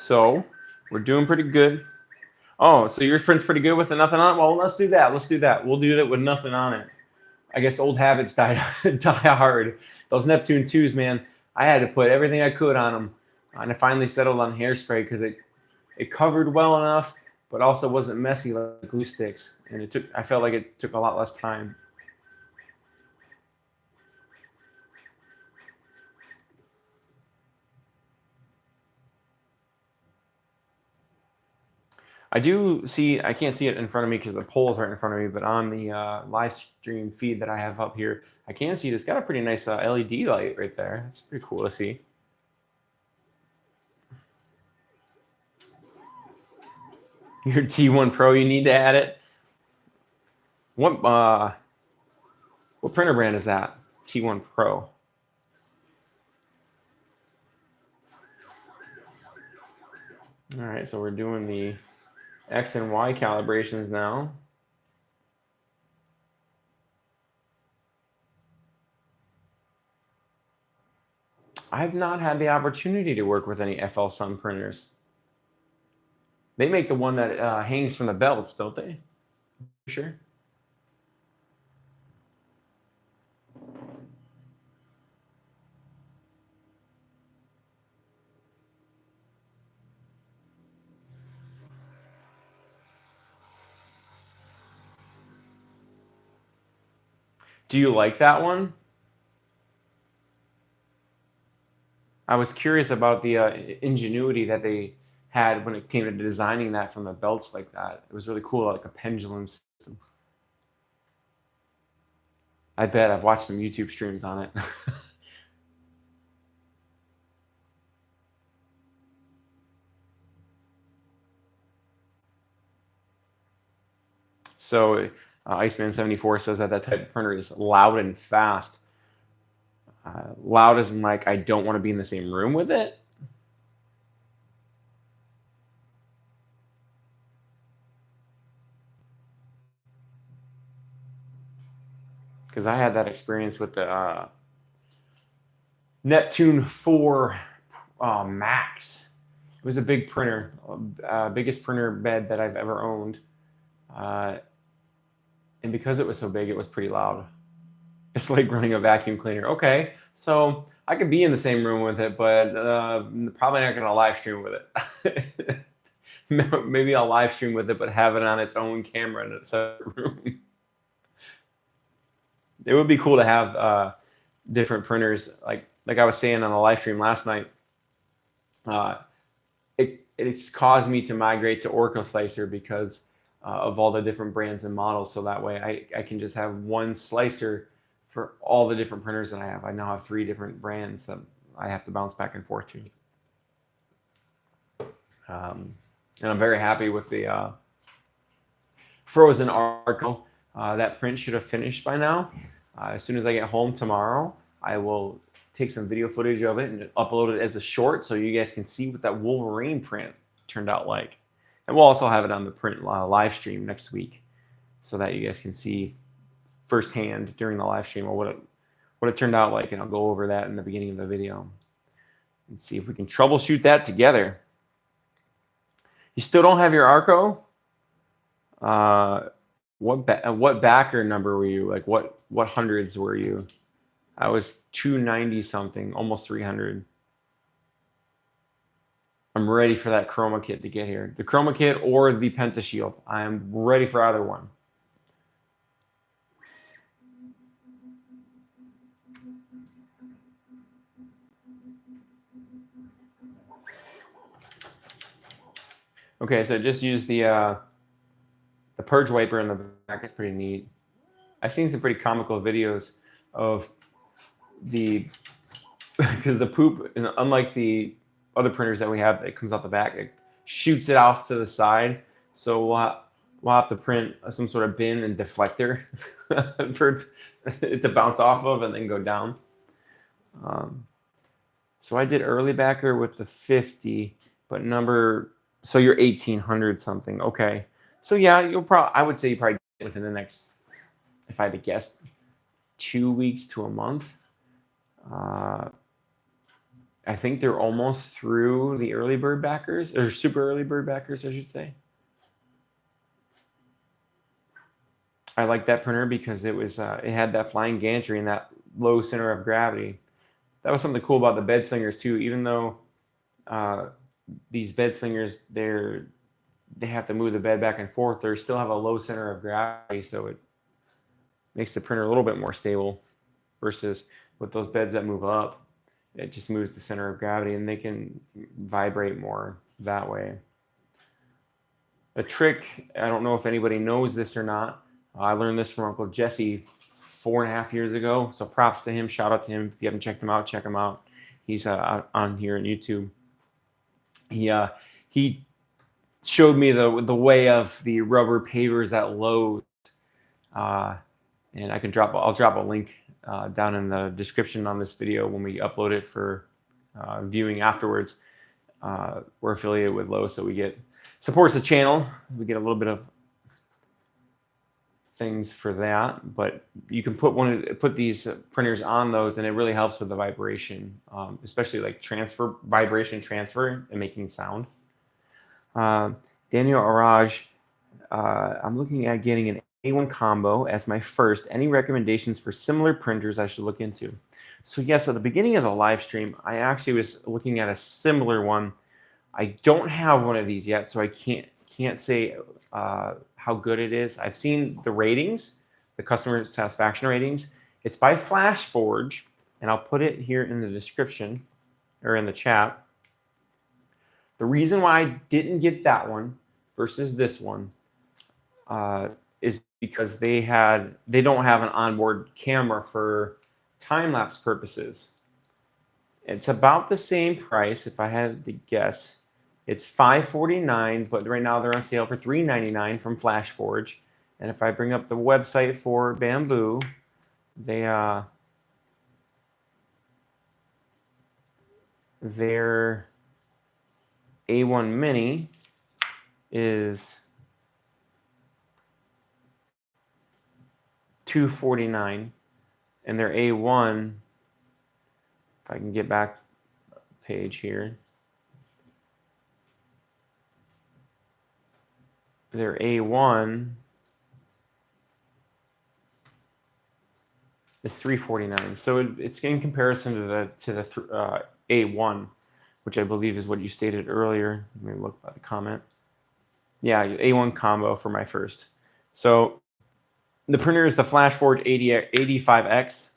So we're doing pretty good. Oh, so yours prints pretty good with nothing on it? Well, let's do that. Let's do that. We'll do that with nothing on it. I guess old habits die hard. Those Neptune 2s, man, I had to put everything I could on them. And I finally settled on hairspray because it covered well enough, but also wasn't messy like glue sticks. And I felt like it took a lot less time. I can't see it in front of me because the pole's right in front of me, but on the live stream feed that I have up here, I can see it's got a pretty nice LED light right there. It's pretty cool to see. Your T1 Pro, you need to add it. What printer brand is that? T1 Pro. All right, so we're doing the X and Y calibrations now. I've not had the opportunity to work with any FL Sun printers. They make the one that hangs from the belts, don't they? Sure. Do you like that one? I was curious about the ingenuity that they had when it came to designing that from the belts like that. It was really cool, like a pendulum system. I bet I've watched some YouTube streams on it. So Iceman74 says that that type of printer is loud and fast. Loud as in like I don't want to be in the same room with it. Because I had that experience with the Neptune 4 Max. It was a big printer, biggest printer bed that I've ever owned. And because it was so big, it was pretty loud. It's like running a vacuum cleaner. Okay, so I could be in the same room with it, but probably not going to live stream with it. Maybe I'll live stream with it, but have it on its own camera in a separate room. It would be cool to have different printers, like I was saying on the live stream last night. It's caused me to migrate to Orco Slicer because of all the different brands and models. So that way I can just have one slicer for all the different printers that I have. I now have 3 different brands that I have to bounce back and forth to. And I'm very happy with the Frozen Arco. That print should have finished by now. As soon as I get home tomorrow, I will take some video footage of it and upload it as a short so you guys can see what that Wolverine print turned out like. And we'll also have it on the print live stream next week so that you guys can see firsthand during the live stream or what it turned out like, and I'll go over that in the beginning of the video and see if we can troubleshoot that together. You still don't have your Arco? What backer number were you? Like what hundreds were you? I was 290 something, almost 300. I'm ready for that chroma kit to get here. The chroma kit or the Pentashield. I am ready for either one. Okay, so just use the purge wiper in the back. It's pretty neat. I've seen some pretty comical videos of because the poop, unlike the other printers that we have that comes out the back, it shoots it off to the side. So we'll have to print some sort of bin and deflector for it to bounce off of and then go down. So I did early backer with the 50, but so you're 1800 something. Okay. So yeah, I would say you probably get it within the next, if I had to guess, 2 weeks to a month. I think they're almost through the early bird backers, or super early bird backers, I should say. I like that printer because it had that flying gantry and that low center of gravity. That was something cool about the bed slingers too. Even though these bed slingers, they have to move the bed back and forth, they still have a low center of gravity, so it makes the printer a little bit more stable versus with those beds that move up. It just moves the center of gravity and they can vibrate more that way. A trick, I don't know if anybody knows this or not. I learned this from Uncle Jesse 4.5 years ago. So props to him. Shout out to him. If you haven't checked him out, check him out. He's on here on YouTube. He showed me the way of the rubber pavers at Lowe's. And I'll drop a link down in the description on this video when we upload it for viewing afterwards. We're affiliated with Lowe's, so supports the channel. We get a little bit of things for that, but you can put these printers on those, and it really helps with the vibration, especially like vibration transfer and making sound. Daniel Araj, I'm looking at getting an A1 combo as my first. Any recommendations for similar printers I should look into? So yes, at the beginning of the live stream, I actually was looking at a similar one. I don't have one of these yet, so I can't say how good it is. I've seen the ratings, the customer satisfaction ratings. It's by FlashForge, and I'll put it here in the description or in the chat. The reason why I didn't get that one versus this one is because they don't have an onboard camera for time-lapse purposes. It's about the same price if I had to guess. It's $549, but right now they're on sale for $399 from FlashForge. And if I bring up the website for Bambu, their A1 Mini is $249, and their A1, if I can get back page here, their A1 is $349. So it's in comparison to the A1, which I believe is what you stated earlier. Let me look at the comment. Yeah, A1 combo for my first. So the printer is the FlashForge 85X.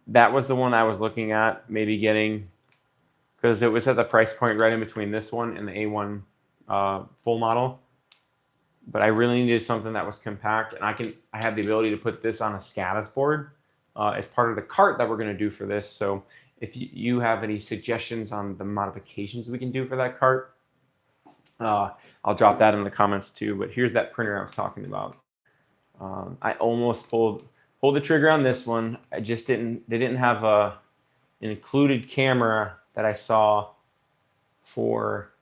That was the one I was looking at, maybe getting, because it was at the price point right in between this one and the A1 full model. But I really needed something that was compact, and I have the ability to put this on a SCADA's board as part of the cart that we're going to do for this. So if you have any suggestions on the modifications we can do for that cart, I'll drop that in the comments too. But here's that printer I was talking about. I almost pulled the trigger on this one. I just didn't. They didn't have an included camera that I saw for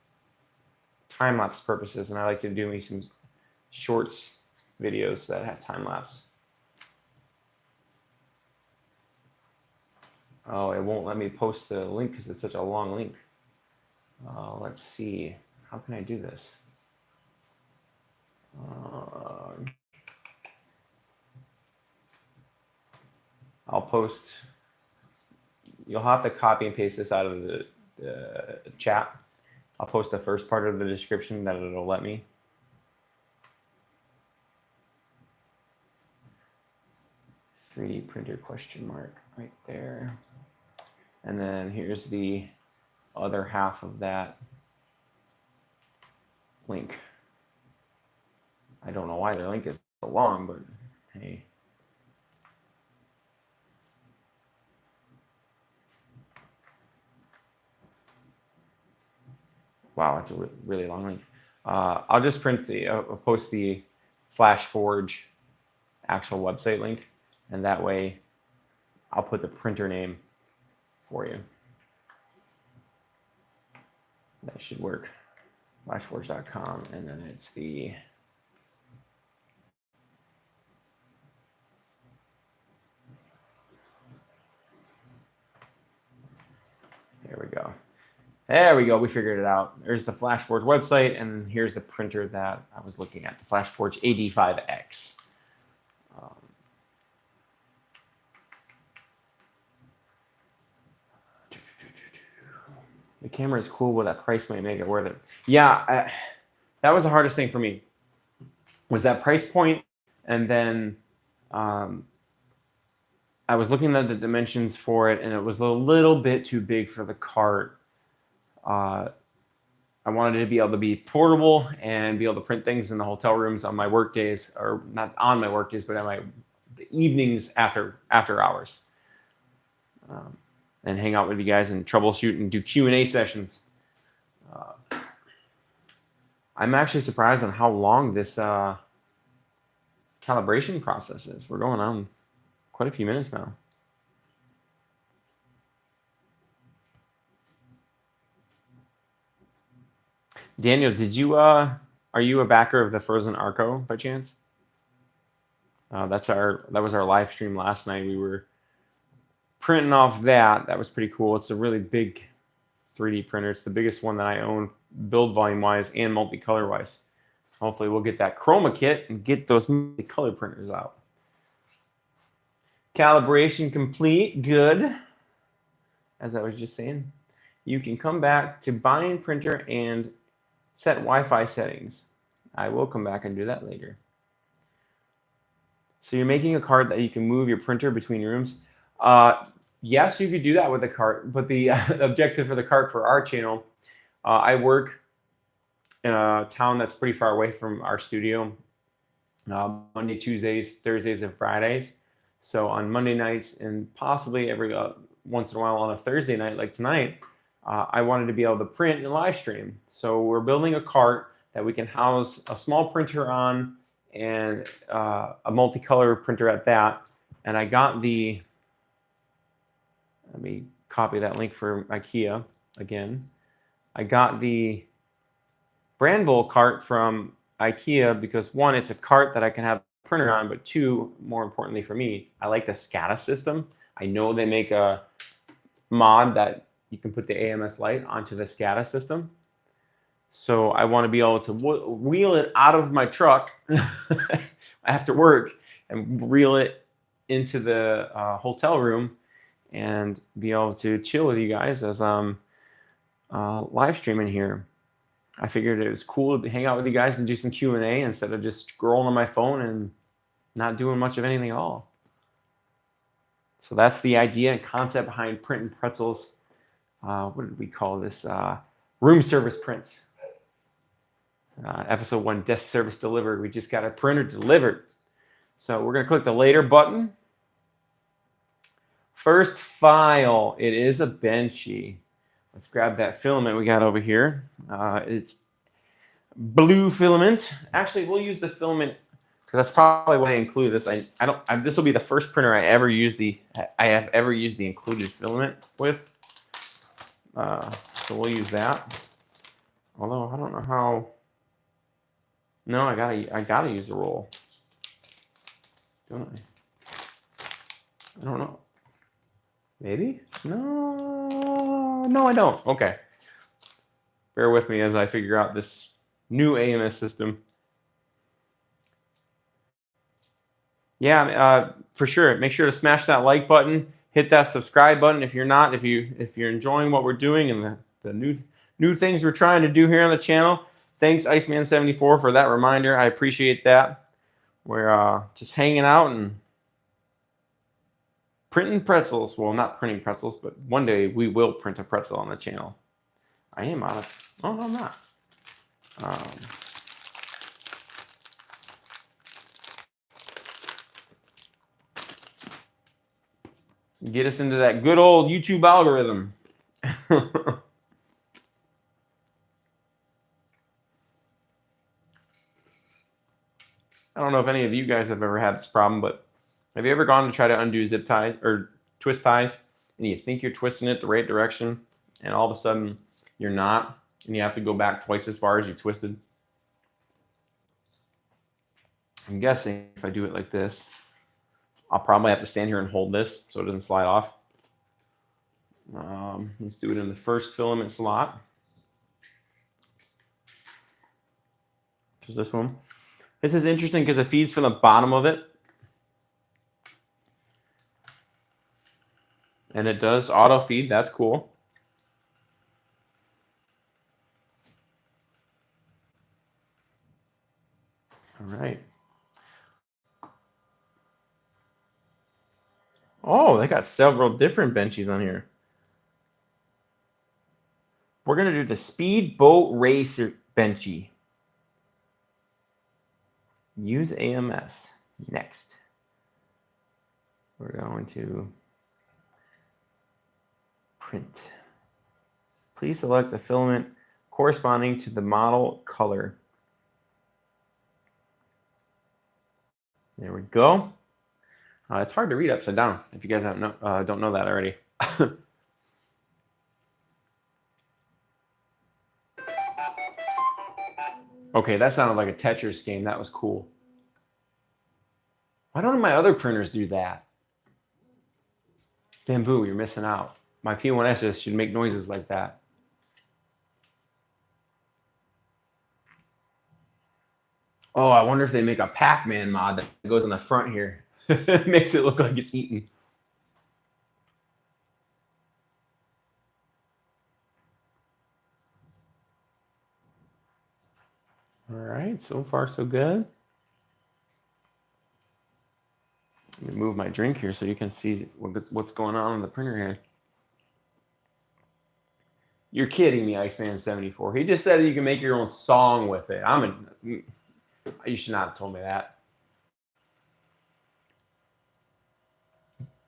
time-lapse purposes, and I like to do me some shorts videos that have time-lapse. Oh, it won't let me post the link because it's such a long link. Let's see. How can I do this? I'll post. You'll have to copy and paste this out of the chat. I'll post the first part of the description that it'll let me. "3D printer question mark" right there. And then here's the other half of that link. I don't know why the link is so long, but hey. Wow, that's a really long link. I'll just post the FlashForge actual website link, and that way I'll put the printer name for you. That should work. FlashForge.com, and then it's the there we go. There we go. We figured it out. There's the FlashForge website, and here's the printer that I was looking at, the FlashForge 85X. The camera is cool, but that price might make it worth it. Yeah, that was the hardest thing for me, was that price point, and then I was looking at the dimensions for it, and it was a little bit too big for the cart. I wanted it to be able to be portable and be able to print things in the hotel rooms on my work days, or not on my work days, but on my evenings after hours, and hang out with you guys and troubleshoot and do Q&A sessions. I'm actually surprised on how long this calibration process is. We're going on quite a few minutes now. Daniel, did you are you a backer of the Frozen Arco by chance? That was our live stream last night. We were printing off that. That was pretty cool. It's a really big 3D printer. It's the biggest one that I own build volume wise and multicolor wise. Hopefully we'll get that chroma kit and get those multicolor printers out. Calibration complete, good. As I was just saying, you can come back to buying printer and set Wi-Fi settings. I will come back and do that later. So you're making a cart that you can move your printer between rooms. Yes, you could do that with a cart, but the objective for the cart for our channel, I work in a town that's pretty far away from our studio, Monday, Tuesdays, Thursdays, and Fridays. So on Monday nights and possibly every once in a while on a Thursday night like tonight, I wanted to be able to print and live stream. So we're building a cart that we can house a small printer on and a multicolor printer at that. And I got the, let me copy that link for IKEA again. I got the BrÄNNBOLL cart from IKEA because one, it's a cart that I can have a printer on, but two, more importantly for me, I like the SCADA system. I know they make a mod that you can put the AMS Lite onto the SCADA system. So I want to be able to wheel it out of my truck after work and reel it into the hotel room and be able to chill with you guys as I'm live streaming here. I figured it was cool to hang out with you guys and do some Q&A instead of just scrolling on my phone and not doing much of anything at all. So that's the idea and concept behind Print Pretzels. What did we call this? Room service prints. Episode 1, desk service delivered. We just got a printer delivered. So we're going to click the later button. First file, it is a Benchy. Let's grab that filament we got over here. It's blue filament. Actually, we'll use the filament because that's probably why I include this. This will be the first printer I have ever used the included filament with. So we'll use that. Although I don't know how. No, I gotta use the roll. Don't I? I don't know. Maybe? No, I don't. Okay. Bear with me as I figure out this new AMS system. Yeah, for sure. Make sure to smash that like button. Hit that subscribe button if you're not. If you're enjoying what we're doing and the new things we're trying to do here on the channel. Thanks, Iceman74, for that reminder. I appreciate that. We're just hanging out and printing pretzels. Well, not printing pretzels, but one day we will print a pretzel on the channel. I am out of. Oh, no, I'm not. Get us into that good old YouTube algorithm. I don't know if any of you guys have ever had this problem, but have you ever gone to try to undo zip ties or twist ties and you think you're twisting it the right direction and all of a sudden you're not and you have to go back twice as far as you twisted? I'm guessing if I do it like this, I'll probably have to stand here and hold this so it doesn't slide off. Let's do it in the first filament slot, which is this one. This is interesting because it feeds from the bottom of it. And it does auto feed. That's cool. All right. Oh, they got several different benches on here. We're going to do the Speedboat Racer Benchy. Use AMS. Next. We're going to print. Please select the filament corresponding to the model color. There we go. It's hard to read upside down if you guys don't know that already. Okay, that sounded like a Tetris game. That was cool. Why don't my other printers do that? Bambu, you're missing out. My P1Ss should make noises like that. Oh, I wonder if they make a Pac-Man mod that goes on the front here. Makes it look like it's eaten. All right, so far so good. Let me move my drink here so you can see what's going on in the printer here. You're kidding me, Iceman74. He just said you can make your own song with it. You should not have told me that.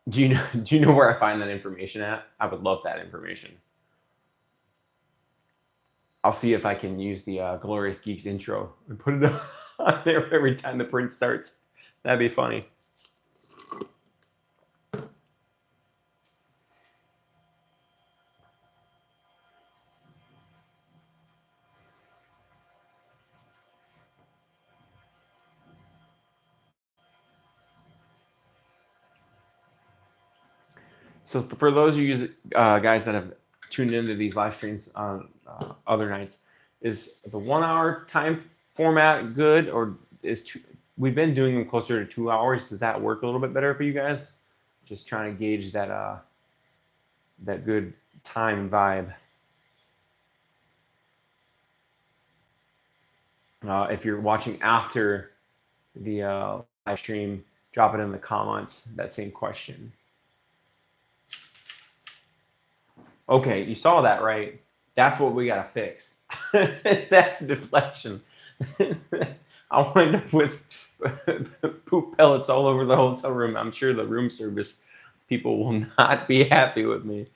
Do you know where I find that information at? I would love that information. I'll see if I can use the Glorious Geeks intro and put it on there every time the print starts. That'd be funny. So for those of you guys that have tuned into these live streams on other nights, is the 1 hour time format good, or we've been doing them closer to 2 hours? Does that work a little bit better for you guys? Just trying to gauge that that good time vibe. If you're watching after the live stream, drop it in the comments, that same question. Okay, you saw that, right? That's what we got to fix. That deflection. I wind up with poop pellets all over the hotel room. I'm sure the room service people will not be happy with me.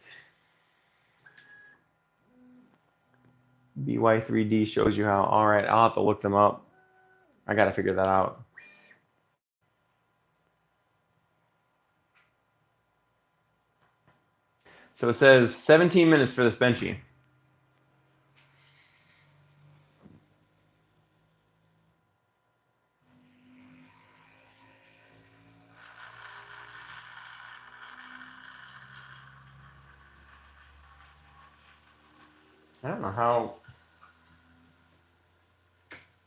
BY3D shows you how. All right, I'll have to look them up. I got to figure that out. So it says 17 minutes for this benchy. I don't know how.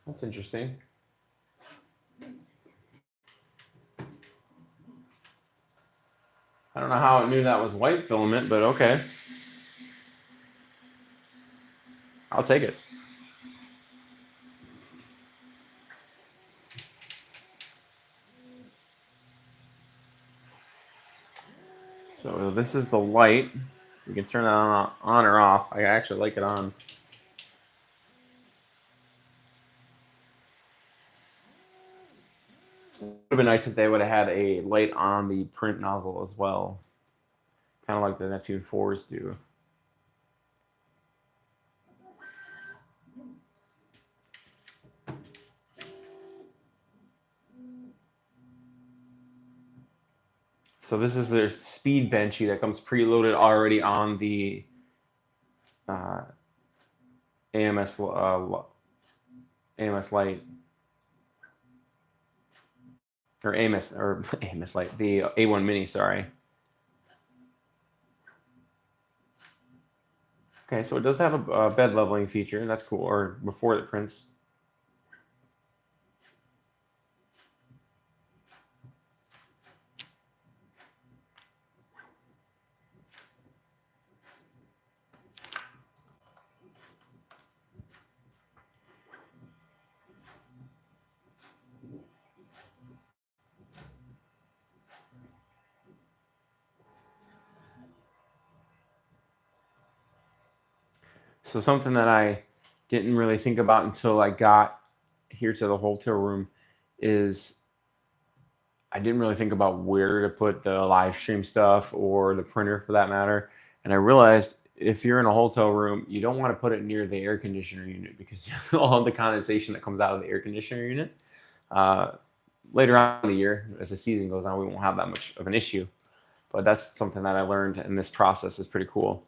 That's interesting. I don't know how it knew that was white filament, but okay. I'll take it. So this is the light. We can turn it on or off. I actually like it on. It would have been nice if they would have had a light on the print nozzle as well. Kind of like the Neptune 4s do. So this is their speed benchy that comes preloaded already on the AMS Lite. Or AMS Lite, the A1 Mini, sorry. Okay, so it does have a bed leveling feature. That's cool, or before it prints. So something that I didn't really think about until I got here to the hotel room is I didn't really think about where to put the live stream stuff or the printer for that matter. And I realized if you're in a hotel room, you don't want to put it near the air conditioner unit because all the condensation that comes out of the air conditioner unit. Later on in the year, as the season goes on, we won't have that much of an issue. But that's something that I learned in this process is pretty cool.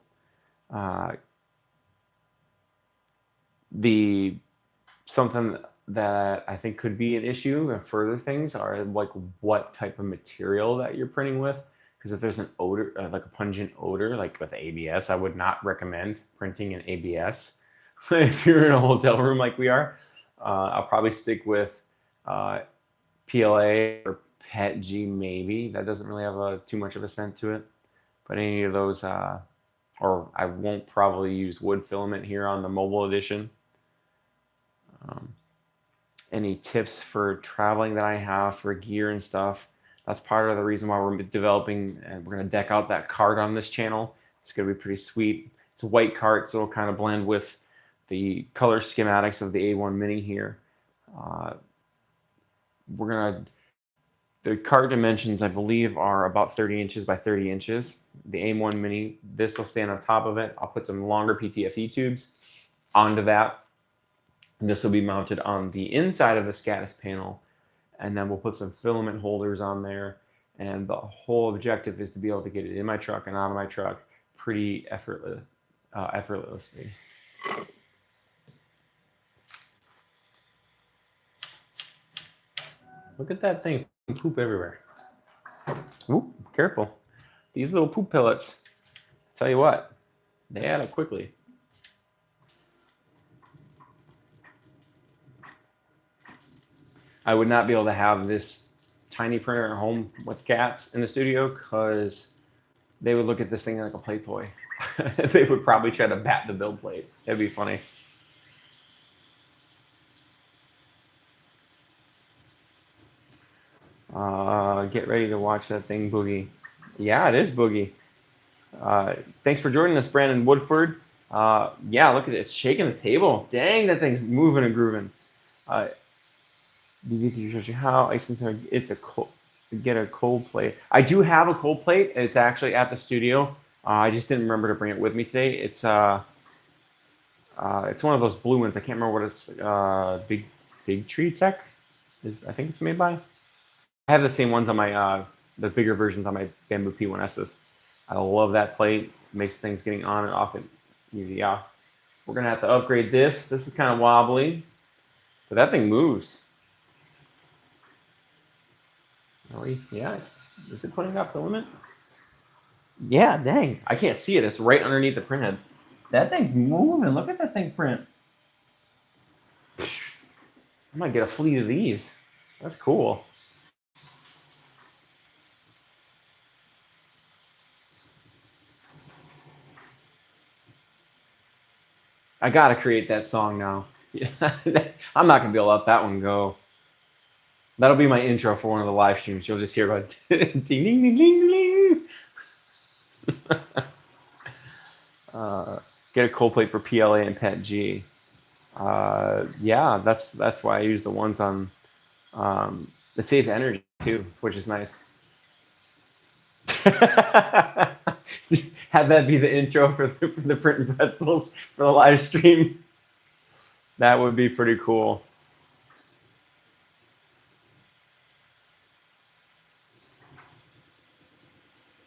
Something that I think could be an issue and further things are like what type of material that you're printing with. Because if there's an odor, like a pungent odor, like with ABS, I would not recommend printing in ABS if you're in a hotel room like we are. I'll probably stick with PLA or PETG maybe. That doesn't really have too much of a scent to it. But any of those, or I won't probably use wood filament here on the mobile edition. Any tips for traveling that I have for gear and stuff? That's part of the reason why we're developing, and we're going to deck out that cart on this channel. It's going to be pretty sweet. It's a white cart, so it'll kind of blend with the color schematics of the A1 Mini here. The cart dimensions, I believe, are about 30 inches by 30 inches. The A1 Mini, this will stand on top of it. I'll put some longer PTFE tubes onto that. And this will be mounted on the inside of the SCADIS panel. And then we'll put some filament holders on there. And the whole objective is to be able to get it in my truck and out of my truck pretty effortlessly. Look at that thing, poop everywhere. Ooh, careful. These little poop pellets, tell you what, they add up quickly. I would not be able to have this tiny printer at home with cats in the studio because they would look at this thing like a play toy. They would probably try to bat the build plate. It'd be funny. Get ready to watch that thing boogie. Yeah, it is boogie. Thanks for joining us, Brandon Woodford. Yeah, look at it. It's shaking the table. Dang, that thing's moving and grooving. How it's a cold, get a cold plate. I do have a cold plate. It's actually at the studio. I just didn't remember to bring it with me today. It's one of those blue ones. I can't remember what it's. Big Tree Tech I think it's made by. I have the same ones on my the bigger versions on my Bambu P1Ss. I love that plate. It makes things getting on and off it easy. Yeah, we're gonna have to upgrade this. This is kind of wobbly, but that thing moves. Really? Yeah. Is it putting out filament? Yeah. Dang. I can't see it. It's right underneath the print head. That thing's moving. Look at that thing print. I might get a fleet of these. That's cool. I gotta create that song now. I'm not gonna be able to let that one go. That'll be my intro for one of the live streams. You'll just hear about ding ding ding ding ding. Get a cold plate for PLA and PETG. Yeah, that's why I use the ones on. It saves energy too, which is nice. Have that be the intro for the Print Pretzels for the live stream. That would be pretty cool.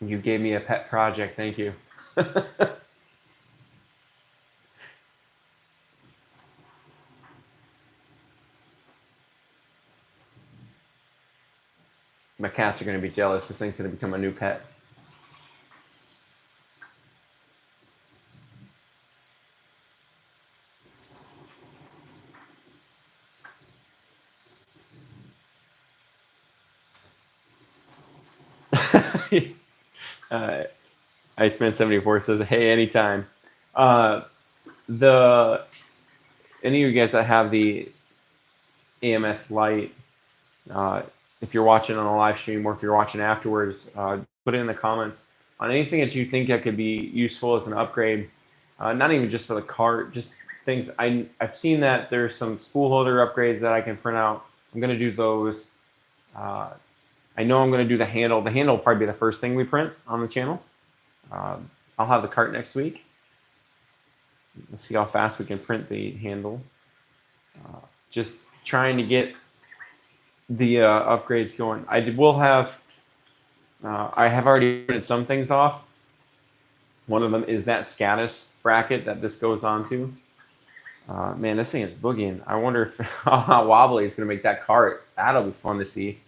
You gave me a pet project. Thank you. My cats are going to be jealous. This thing's going to become a new pet. Iceman74 says, "Hey, anytime." Any of you guys that have the AMS Lite, if you're watching on a live stream or if you're watching afterwards, put it in the comments on anything that you think that could be useful as an upgrade. Not even just for the cart, just things. I've seen that there's some spool holder upgrades that I can print out. I'm going to do those. I know I'm going to do the handle. The handle will probably be the first thing we print on the channel. I'll have the cart next week. Let's see how fast we can print the handle. Just trying to get the upgrades going. I have already printed some things off. One of them is that SCADIS bracket that this goes onto. Man, this thing is boogieing. I wonder how wobbly it's going to make that cart. That'll be fun to see.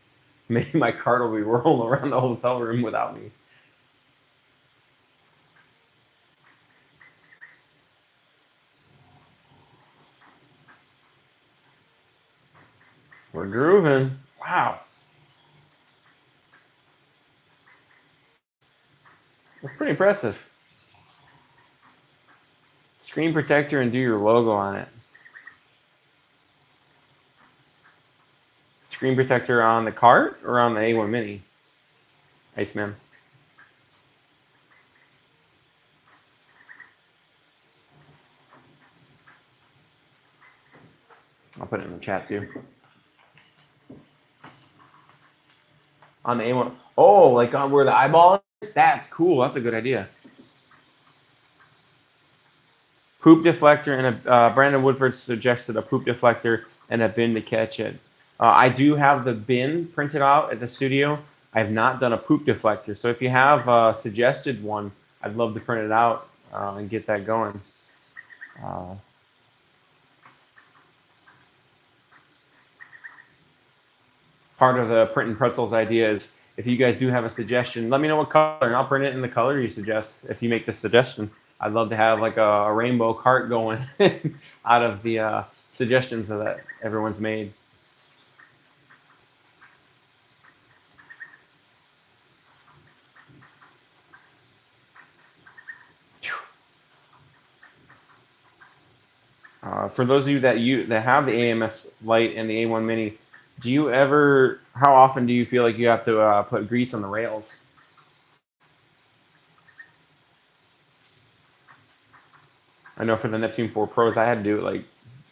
Maybe my cart will be rolling around the hotel room without me. We're grooving. Wow. That's pretty impressive. Screen protector and do your logo on it. Screen protector on the cart or on the A1 Mini? Iceman. I'll put it in the chat too. On the A1. Oh, like on where the eyeball is? That's cool. That's a good idea. Poop deflector and a Brandon Woodford suggested a poop deflector and a bin to catch it. I do have the bin printed out at the studio. I have not done a poop deflector. So if you have a suggested one, I'd love to print it out and get that going. Part of the Print Pretzels idea is if you guys do have a suggestion, let me know what color and I'll print it in the color you suggest if you make the suggestion. I'd love to have like a rainbow cart going out of the suggestions that everyone's made. For those of you that have the AMS Lite and the A1 Mini, do you ever? How often do you feel like you have to put grease on the rails? I know for the Neptune 4 Pros, I had to do it like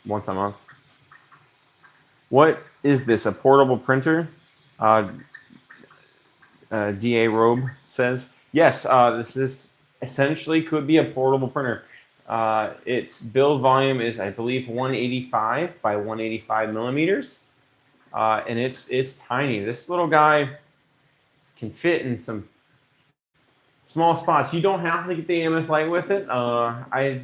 once a month. What is this? A portable printer? DA Robe says yes. This essentially could be a portable printer. Its build volume is, I believe, 185 by 185 millimeters, and it's tiny. This little guy can fit in some small spots. You don't have to get the AMS Lite with it. I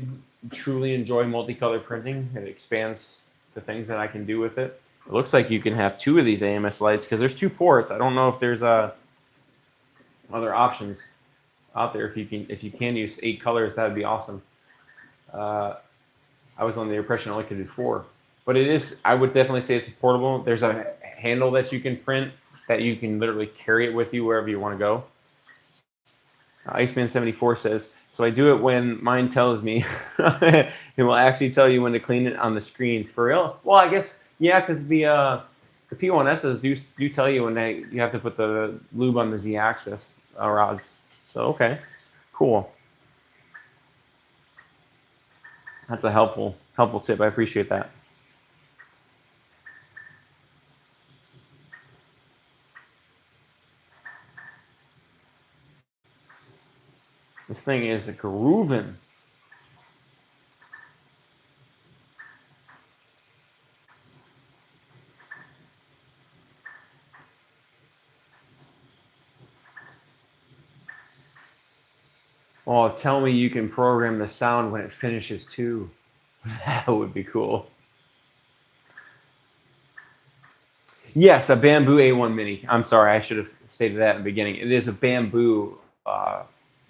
truly enjoy multicolor printing. It expands the things that I can do with it. It looks like you can have two of these AMS Lites because there's two ports. I don't know if there's other options out there. If you can use 8 colors, that would be awesome. I was on the impression I only could do 4, but it is. I would definitely say it's portable. There's a handle that you can print that you can literally carry it with you wherever you want to go. Iceman74 says, so I do it when mine tells me. It will actually tell you when to clean it on the screen. For real? Well, I guess, yeah, because the P1Ss do tell you when you have to put the lube on the Z-axis rods. So, okay, cool. That's a helpful tip. I appreciate that. This thing is grooving. Oh, tell me you can program the sound when it finishes too. That would be cool. Yes, the Bambu A1 Mini. I'm sorry, I should have stated that in the beginning. It is a Bambu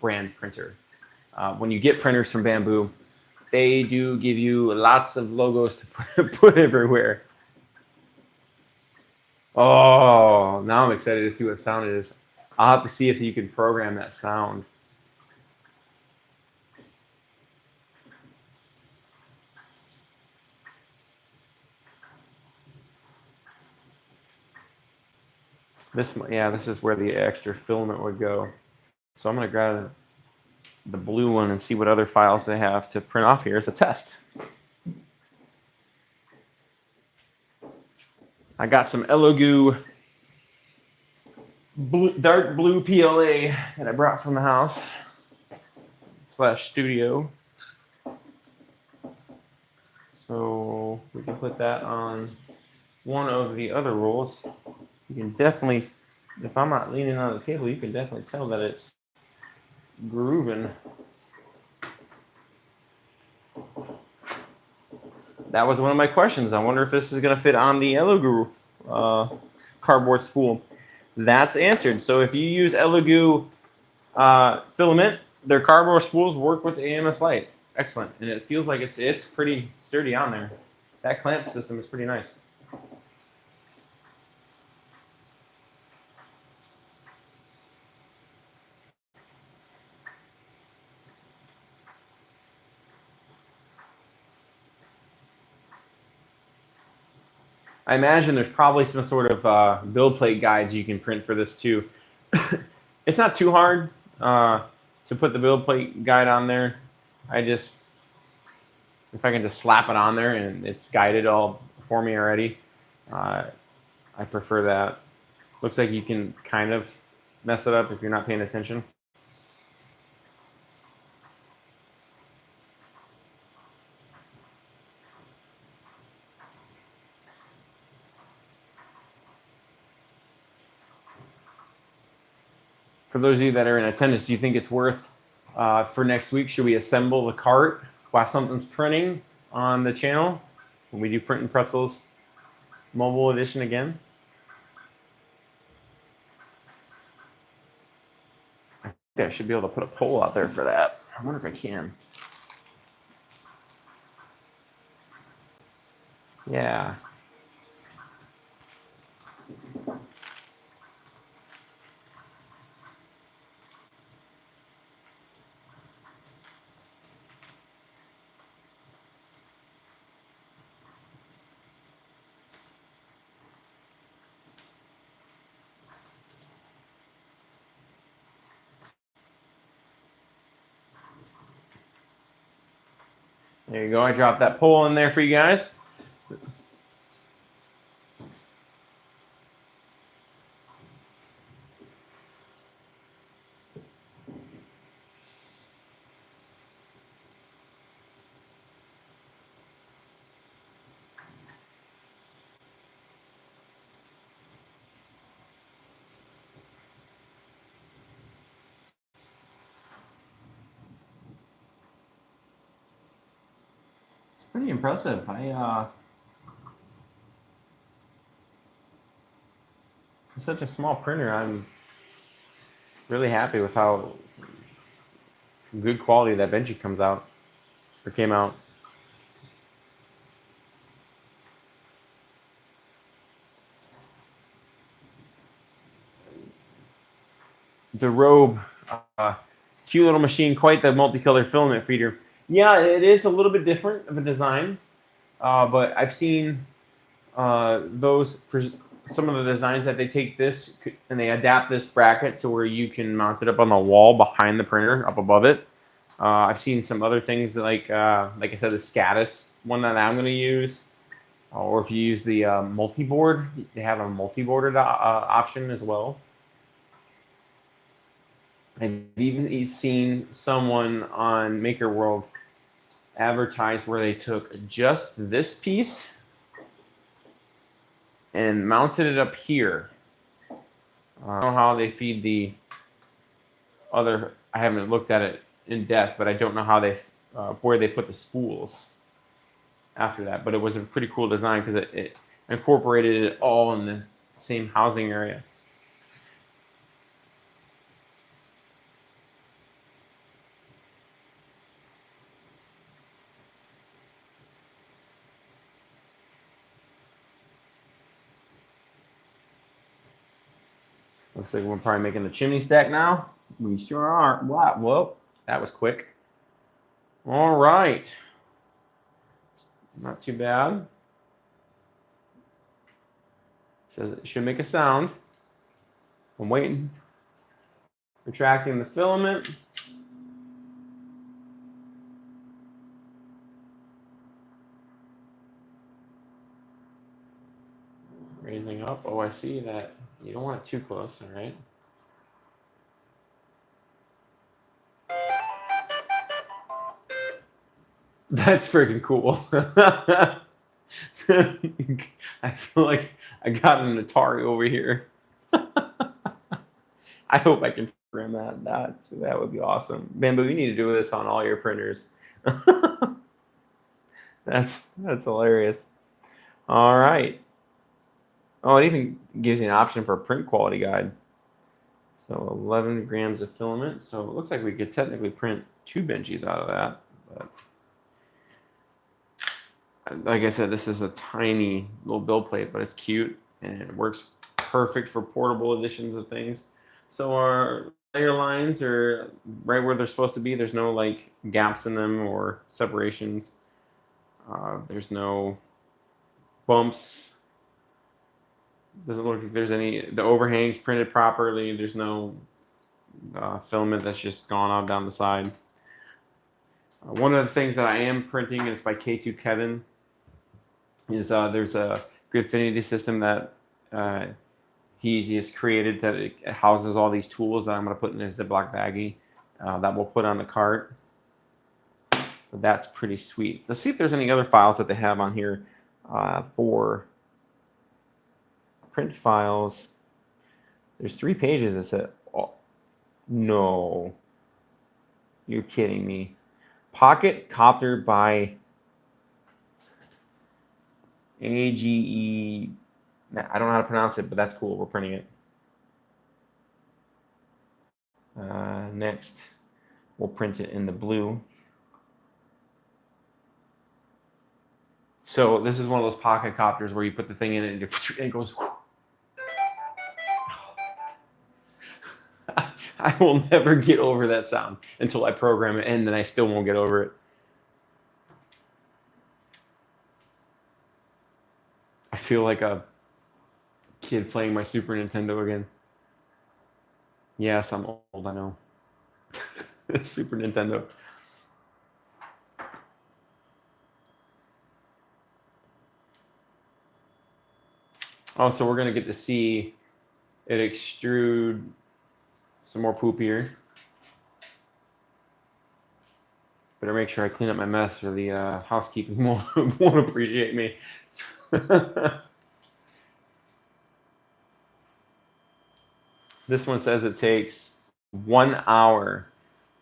brand printer. When you get printers from Bambu, they do give you lots of logos to put everywhere. Oh, now I'm excited to see what sound it is. I'll have to see if you can program that sound. This is where the extra filament would go. So I'm going to grab the blue one and see what other files they have to print off here as a test. I got some Elegoo dark blue PLA that I brought from the house / studio. So we can put that on one of the other rolls. You can definitely, if I'm not leaning on the table, you can definitely tell that it's grooving. That was one of my questions. I wonder if this is going to fit on the Elegoo cardboard spool. That's answered. So if you use Elegoo filament, their cardboard spools work with the AMS Lite. Excellent. And it feels like it's pretty sturdy on there. That clamp system is pretty nice. I imagine there's probably some sort of build plate guides you can print for this too. It's not too hard to put the build plate guide on there. If I can just slap it on there and it's guided all for me already, I prefer that. Looks like you can kind of mess it up if you're not paying attention. For those of you that are in attendance, do you think it's worth for next week? Should we assemble the cart while something's printing on the channel when we do Print Pretzels mobile edition again? I think I should be able to put a poll out there for that. I wonder if I can. Yeah. There you go. I dropped that poll in there for you guys. Pretty impressive. It's such a small printer. I'm really happy with how good quality that Benchy came out. The Robe, cute little machine, quite the multicolored filament feeder. Yeah, it is a little bit different of a design, but I've seen those for some of the designs that they take this and they adapt this bracket to where you can mount it up on the wall behind the printer, up above it. I've seen some other things like I said, the Scatus one that I'm going to use, or if you use the multi-board, they have a multi-boarded option as well. I've even seen someone on Maker World advertise where they took just this piece and mounted it up here. I don't know how they feed the other. I haven't looked at it in depth, but I don't know how where they put the spools after that. But it was a pretty cool design because it incorporated it all in the same housing area. Looks like we're probably making the chimney stack now. We sure are. Wow. Whoa, that was quick. All right. Not too bad. Says it should make a sound. I'm waiting. Retracting the filament. Raising up. Oh, I see that. You don't want it too close, all right? That's freaking cool. I feel like I got an Atari over here. I hope I can program that. That would be awesome. Bambu, you need to do this on all your printers. That's hilarious. All right. Oh, it even gives you an option for a print quality guide. So 11 grams of filament. So it looks like we could technically print 2 benchies out of that. But like I said, this is a tiny little build plate, but it's cute and it works perfect for portable editions of things. So our layer lines are right where they're supposed to be. There's no like gaps in them or separations. There's no bumps. Doesn't look like there's any, the overhang's printed properly. There's no filament that's just gone on down the side. One of the things that I am printing, and it's by K2 Kevin, is there's a Gridfinity system that he has created that it houses all these tools that I'm going to put in a Ziploc baggie that we'll put on the cart. But that's pretty sweet. Let's see if there's any other files that they have on here for print files. There's 3 pages that said, oh, no, you're kidding me. Pocket Copter by AGE. I don't know how to pronounce it, but that's cool. We're printing it. Next, we'll print it in the blue. So this is one of those pocket copters where you put the thing in it and it goes. I will never get over that sound until I program it, and then I still won't get over it. I feel like a kid playing my Super Nintendo again. Yes, I'm old, I know. Super Nintendo. Oh, so we're going to get to see it extrude some more poop here. Better make sure I clean up my mess or the housekeeping won't appreciate me. This one says it takes 1 hour.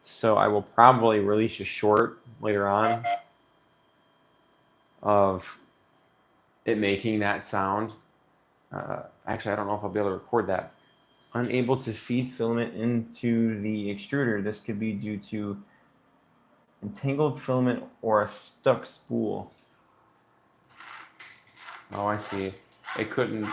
So I will probably release a short later on of it making that sound. Actually, I don't know if I'll be able to record that. Unable to feed filament into the extruder. This could be due to entangled filament or a stuck spool. Oh, I see. It couldn't.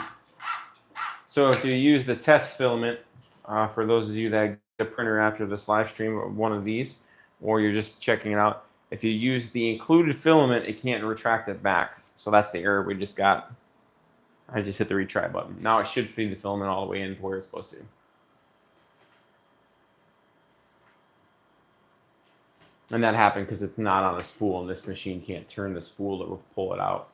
So if you use the test filament, for those of you that get a printer after this live stream of one of these, or you're just checking it out, if you use the included filament, it can't retract it back. So that's the error we just got. I just hit the retry button. Now it should feed the filament all the way into where it's supposed to. And that happened because it's not on a spool, and this machine can't turn the spool to pull it out.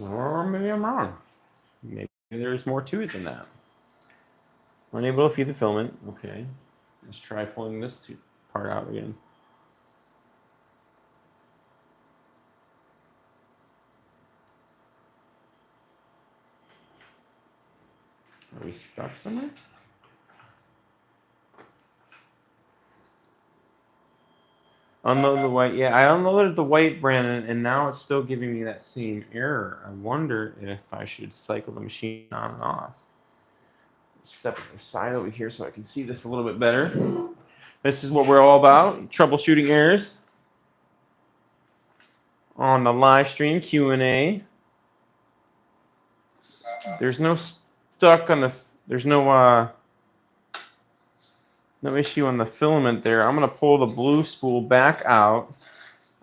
Or maybe I'm wrong. Maybe there's more to it than that. Unable to feed the filament. Okay. Let's try pulling this part out again. Are we stuck somewhere? Unload the white. Yeah, I unloaded the white, Brandon, and now it's still giving me that same error. I wonder if I should cycle the machine on and off. Step aside over here so I can see this a little bit better. This is what we're all about, troubleshooting errors on the live stream Q&A. There's no stuck on the, there's no issue on the filament there. I'm going to pull the blue spool back out,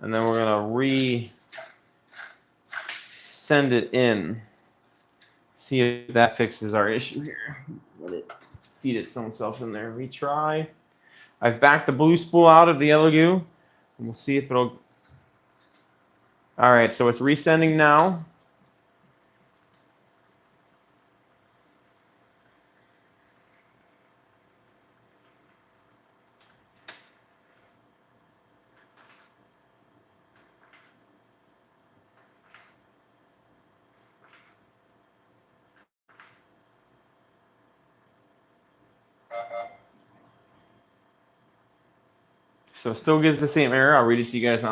and then we're going to send it in. See if that fixes our issue here. Let it feed its own self in there. Retry. I've backed the blue spool out of the yellow goo, and we'll see if it'll. All right, so it's resending now. So it still gives the same error. I'll read it to you guys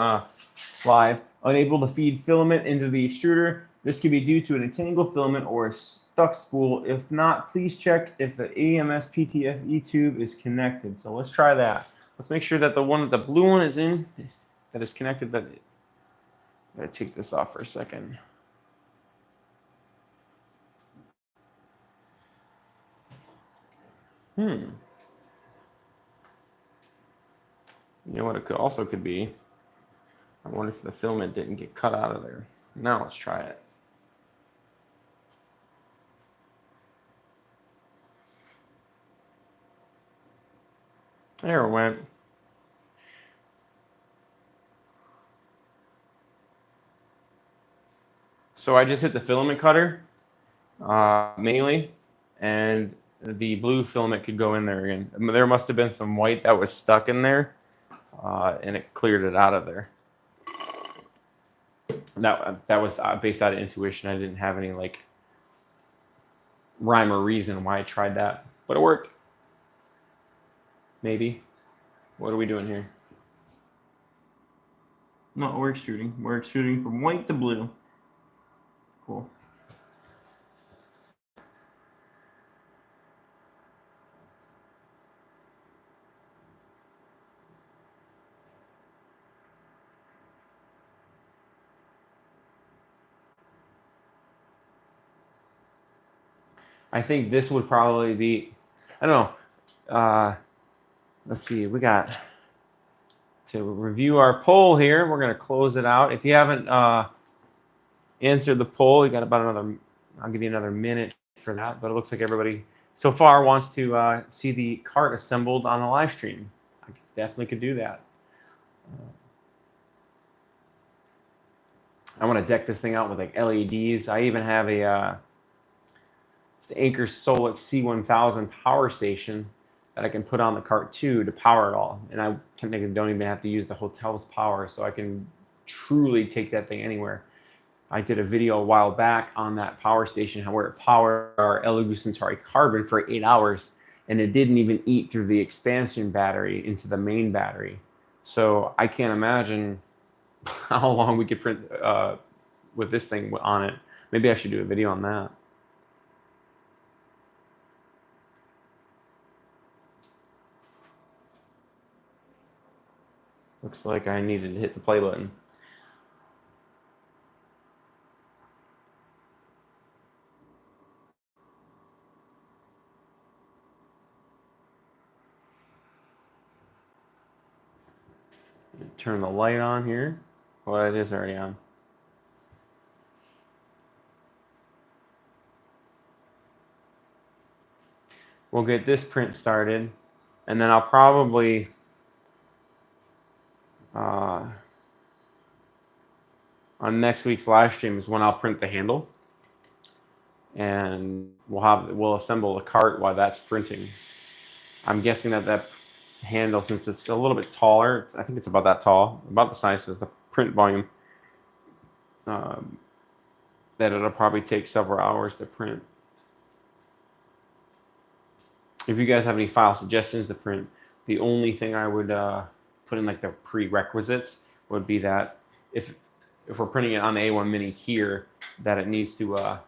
live. Unable to feed filament into the extruder. This could be due to an entangled filament or a stuck spool. If not, please check if the AMS PTFE tube is connected. So let's try that. Let's make sure that the blue one is in, that is connected. That I'm gonna take this off for a second. You know what it also could be? I wonder if the filament didn't get cut out of there. Now let's try it. There it went. So I just hit the filament cutter manually, and the blue filament could go in there again. There must have been some white that was stuck in there, and it cleared it out of there. That was based out of intuition. I didn't have any like rhyme or reason why I tried that, but it worked. Maybe. What are we doing here? No, we're extruding. We're extruding from white to blue. Cool. I think this would probably be, I don't know. Let's see, we got to review our poll here. We're going to close it out. If you haven't answered the poll, you got about another, I'll give you another minute for that. But it looks like everybody so far wants to see the cart assembled on the live stream. I definitely could do that. I want to deck this thing out with like LEDs. I even have a the Anchor Solix C1000 power station that I can put on the cart too to power it all. And I technically don't even have to use the hotel's power, so I can truly take that thing anywhere. I did a video a while back on that power station, where it powered our Elegoo Centauri Carbon for 8 hours, and it didn't even eat through the expansion battery into the main battery. So I can't imagine how long we could print with this thing on it. Maybe I should do a video on that. Looks like I needed to hit the play button. Turn the light on here. Well, it is already on. We'll get this print started, and then I'll probably on next week's live stream is when I'll print the handle, and we'll assemble the cart while that's printing. I'm guessing that handle, since it's a little bit taller, I think it's about that tall, about the size as the print volume, that it'll probably take several hours to print. If you guys have any file suggestions to print, the only thing I would put in like the prerequisites would be that if we're printing it on the A1 Mini here, that it needs to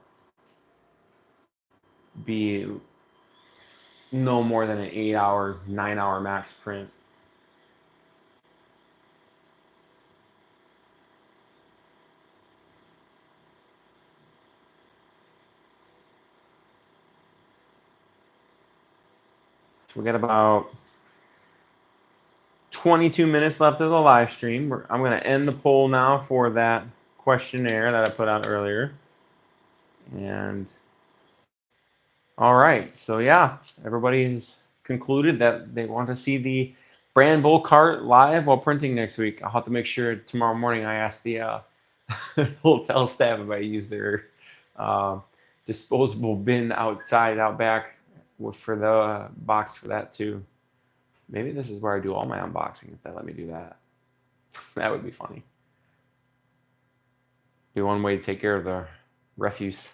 be no more than an 8-hour, 9-hour max print. So we got about 22 minutes left of the live stream. I'm going to end the poll now for that questionnaire that I put out earlier. And all right, so yeah, everybody's concluded that they want to see the BrÄNBOLL cart live while printing next week. I'll have to make sure tomorrow morning I ask the hotel staff if I use their disposable bin outside, out back, for the box for that too. Maybe this is where I do all my unboxing, if they let me do that. That would be funny. Be one way to take care of the refuse.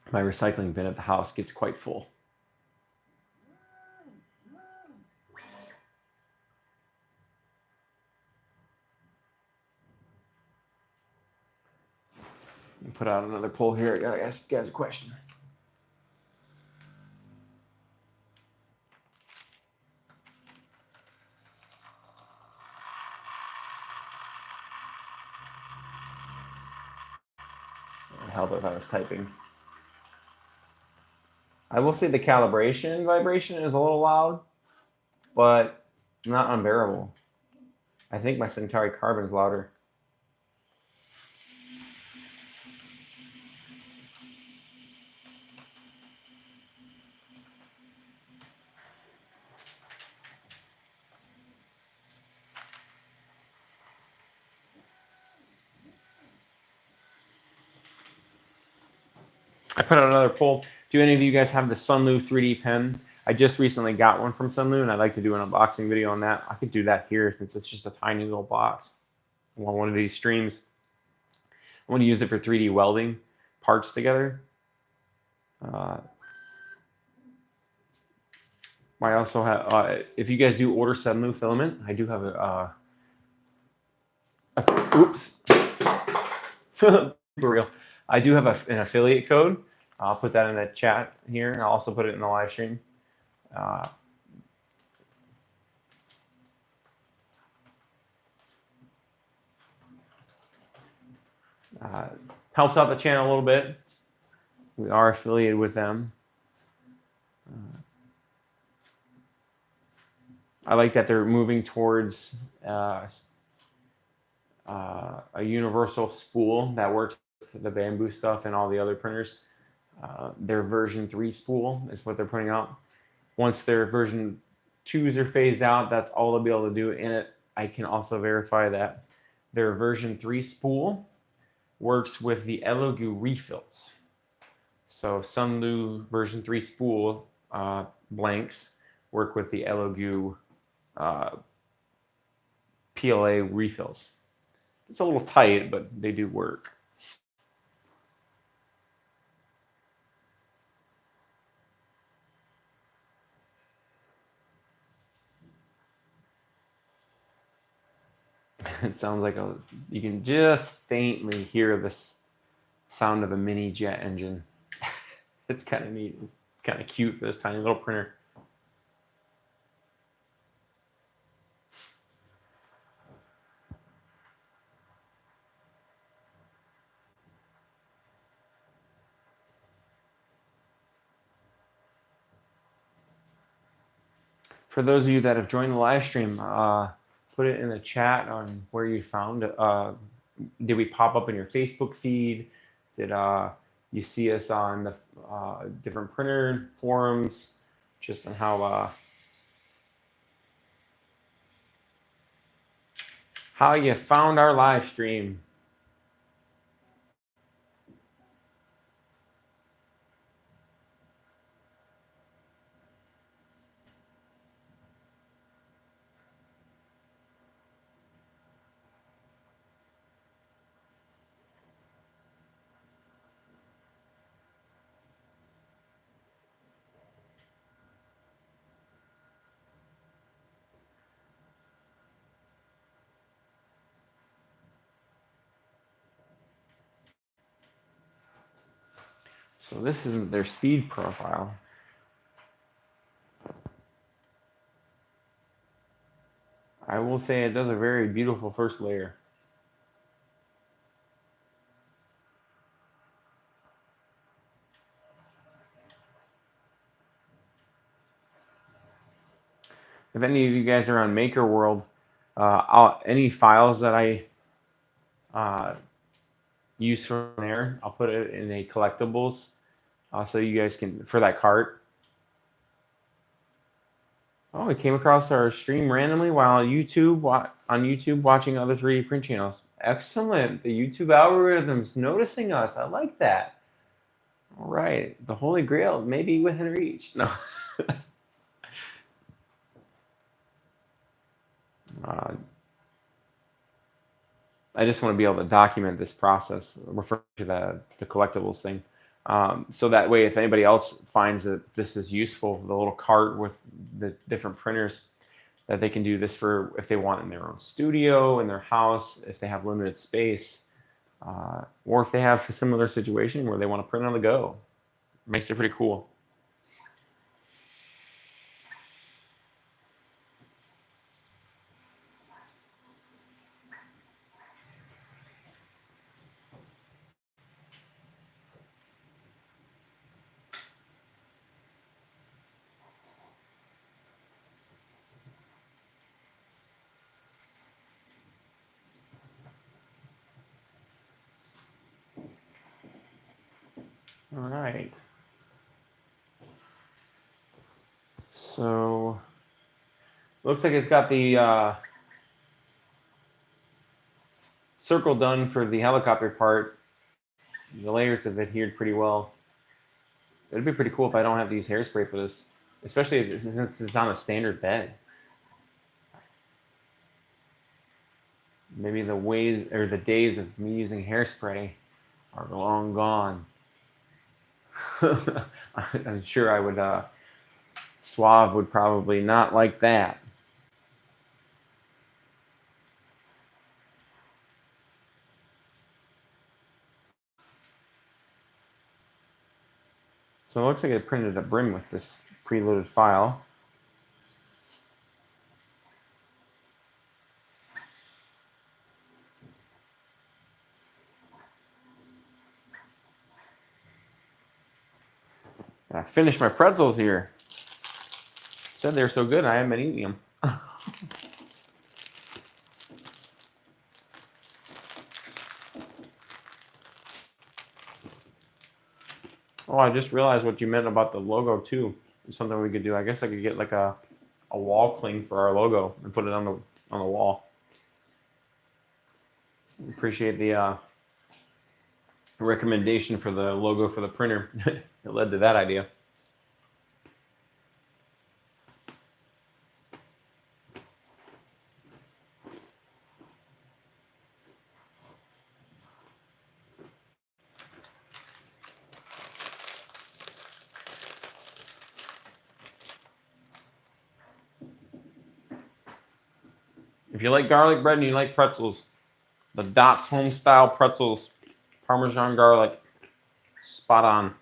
My recycling bin at the house gets quite full. Put out another poll here. I gotta ask you guys a question. It would help if I was typing. I will say the calibration vibration is a little loud, but Not unbearable. I think my Centauri Carbon is louder. I put out another poll. Do any of you guys have the Sunlu 3D pen? I just recently got one from Sunlu, and I'd like to do an unboxing video on that. I could do that here since it's just a tiny little box on one of these streams. I want to use it for 3D welding parts together. I also have, if you guys do order Sunlu filament, I do have oops, for real. I do have an affiliate code. I'll put that in the chat here, and I'll also put it in the live stream. Helps out the channel a little bit. We are affiliated with them. I like that they're moving towards a universal spool that works with the Bambu stuff and all the other printers. Their version 3 spool is what they're putting out. Once their version 2s are phased out, that's all they'll be able to do in it. I can also verify that their version 3 spool works with the Elogu refills. So Sunlu version 3 spool blanks work with the Elogu PLA refills. It's a little tight, but they do work. It sounds like you can just faintly hear the sound of a mini jet engine. It's kind of neat. It's kind of cute for this tiny little printer. For those of you that have joined the live stream, put it in the chat on where you found it. Did we pop up in your Facebook feed? Did you see us on the different printer forums? Just on how you found our live stream. So this isn't their speed profile. I will say it does a very beautiful first layer. If any of you guys are on Maker World, any files that I use from there, I'll put it in a collectibles, so you guys can, for that cart. Oh, it came across our stream randomly while on YouTube watching other 3D print channels. Excellent. The YouTube algorithm's noticing us. I like that. All right. The Holy Grail may be within reach. No. I just want to be able to document this process, refer to the collectibles thing. So that way, if anybody else finds that this is useful, the little cart with the different printers, that they can do this for if they want in their own studio, in their house, if they have limited space, or if they have a similar situation where they want to print on the go. It makes it pretty cool. All right. So looks like it's got the circle done for the helicopter part. The layers have adhered pretty well. It'd be pretty cool if I don't have to use hairspray for this, especially since it's on a standard bed. Maybe the ways or the days of me using hairspray are long gone. I'm sure I would. Suave would probably not like that. So it looks like I printed a brim with this preloaded file. I finished my pretzels here. Said they're so good, I haven't been eating them. Oh, I just realized what you meant about the logo too. It's something we could do. I guess I could get like a wall cling for our logo and put it on the wall. Appreciate the recommendation for the logo for the printer. It led to that idea. If you like garlic bread and you like pretzels, the Dots home style pretzels, Parmesan garlic, spot on.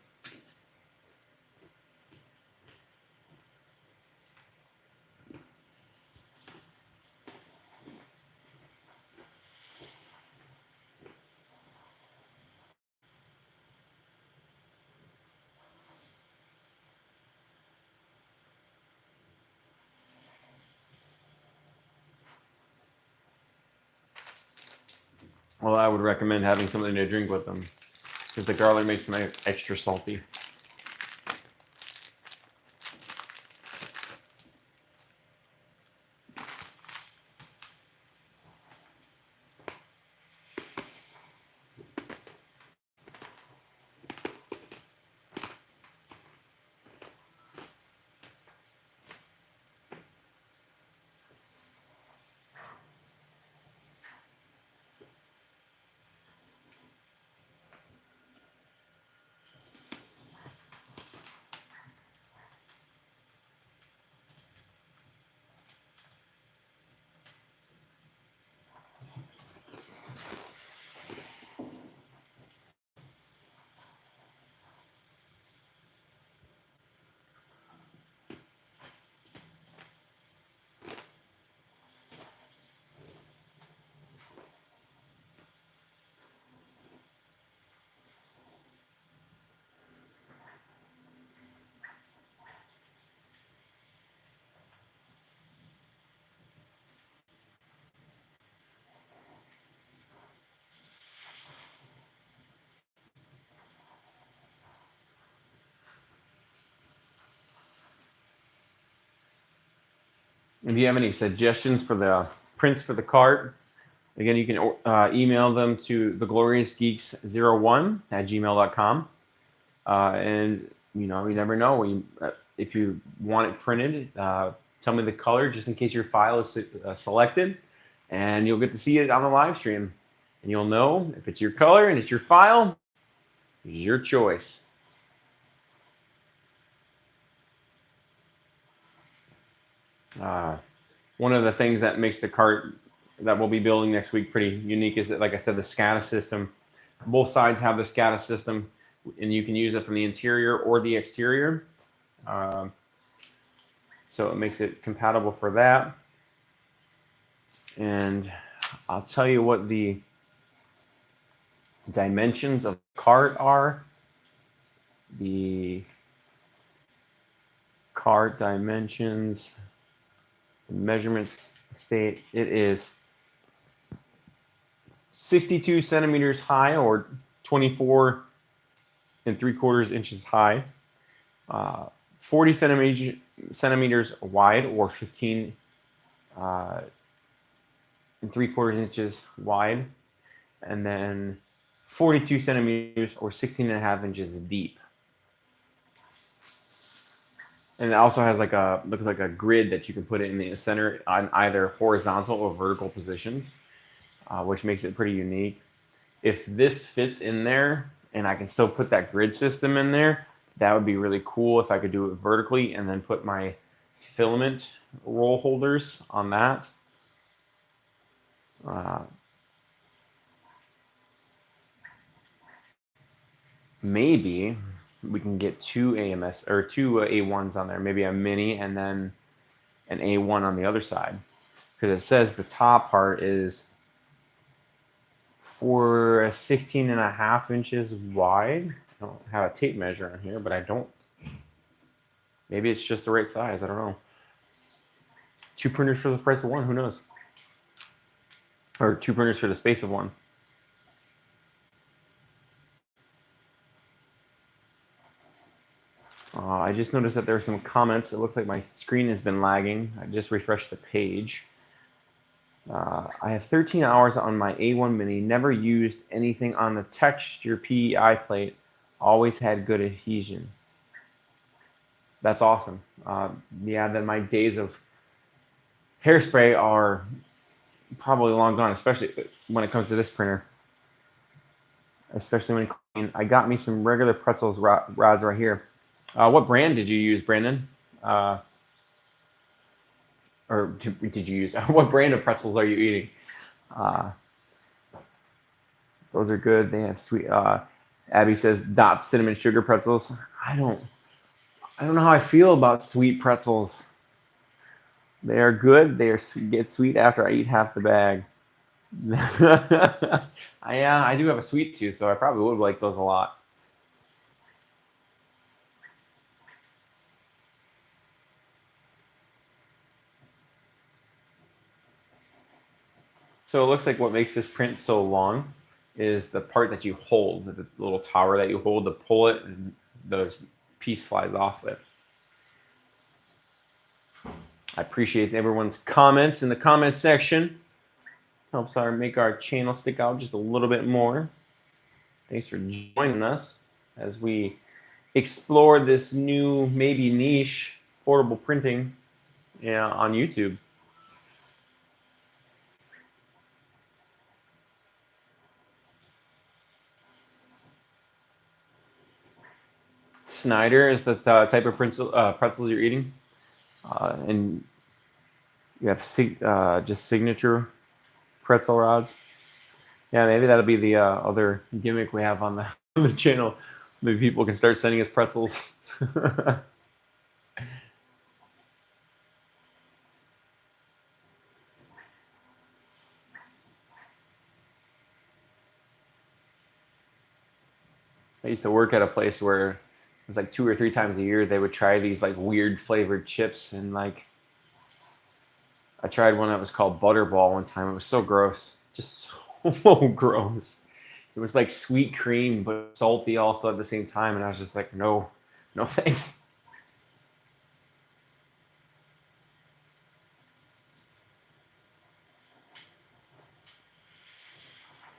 Well, I would recommend having something to drink with them because the garlic makes them extra salty. If you have any suggestions for the prints for the cart, again, you can email them to thegloriousgeeks01@gmail.com. And, you know, you never know. If you want it printed, tell me the color just in case your file is selected. And you'll get to see it on the live stream. And you'll know if it's your color and it's your file, it's your choice. One of the things that makes the cart that we'll be building next week pretty unique is that, like I said, the SCADA system. Both sides have the SCADA system, and you can use it from the interior or the exterior. So it makes it compatible for that. And I'll tell you what the dimensions of the cart are. The cart dimensions, measurements state it is 62 centimeters high or 24 3/4 inches high, 40 centimeters wide, or 15 3/4 inches wide, and then 42 centimeters or 16.5 inches deep. And it also has looks like a grid that you can put it in the center on either horizontal or vertical positions, which makes it pretty unique. If this fits in there and I can still put that grid system in there, that would be really cool if I could do it vertically and then put my filament roll holders on that. Maybe we can get two AMS or two A1s on there, maybe a mini and then an A1 on the other side, because it says the top part is for 16.5 inches wide. I don't have a tape measure on here, but I don't. Maybe it's just the right size. I don't know. 2 printers for the price of one. Who knows? Or 2 printers for the space of one. I just noticed that there are some comments. It looks like my screen has been lagging. I just refreshed the page. I have 13 hours on my A1 Mini. Never used anything on the texture PEI plate. Always had good adhesion. That's awesome. Yeah, then my days of hairspray are probably long gone, especially when it comes to this printer. Especially when I got me some regular pretzels rods right here. What brand did you use, Brandon? Or did you use? What brand of pretzels are you eating? Those are good. They have sweet. Abby says dot cinnamon sugar pretzels. I don't know how I feel about sweet pretzels. They are good. They get sweet after I eat half the bag. I do have a sweet tooth, so I probably would like those a lot. So it looks like what makes this print so long is the part that you hold, the little tower that you hold to pull it, and the piece flies off with. I appreciate everyone's comments in the comment section. Helps make our channel stick out just a little bit more. Thanks for joining us as we explore this new, maybe niche, portable printing on YouTube. Snyder is the type of pretzels you're eating, and you have just signature pretzel rods. Yeah, maybe that'll be the other gimmick we have on the channel. Maybe people can start sending us pretzels. I used to work at a place where it was like 2 or 3 times a year they would try these like weird flavored chips, and like I tried one that was called Butterball one time. It was so gross, just so gross. It was like sweet cream but salty also at the same time, and I was just like, no thanks.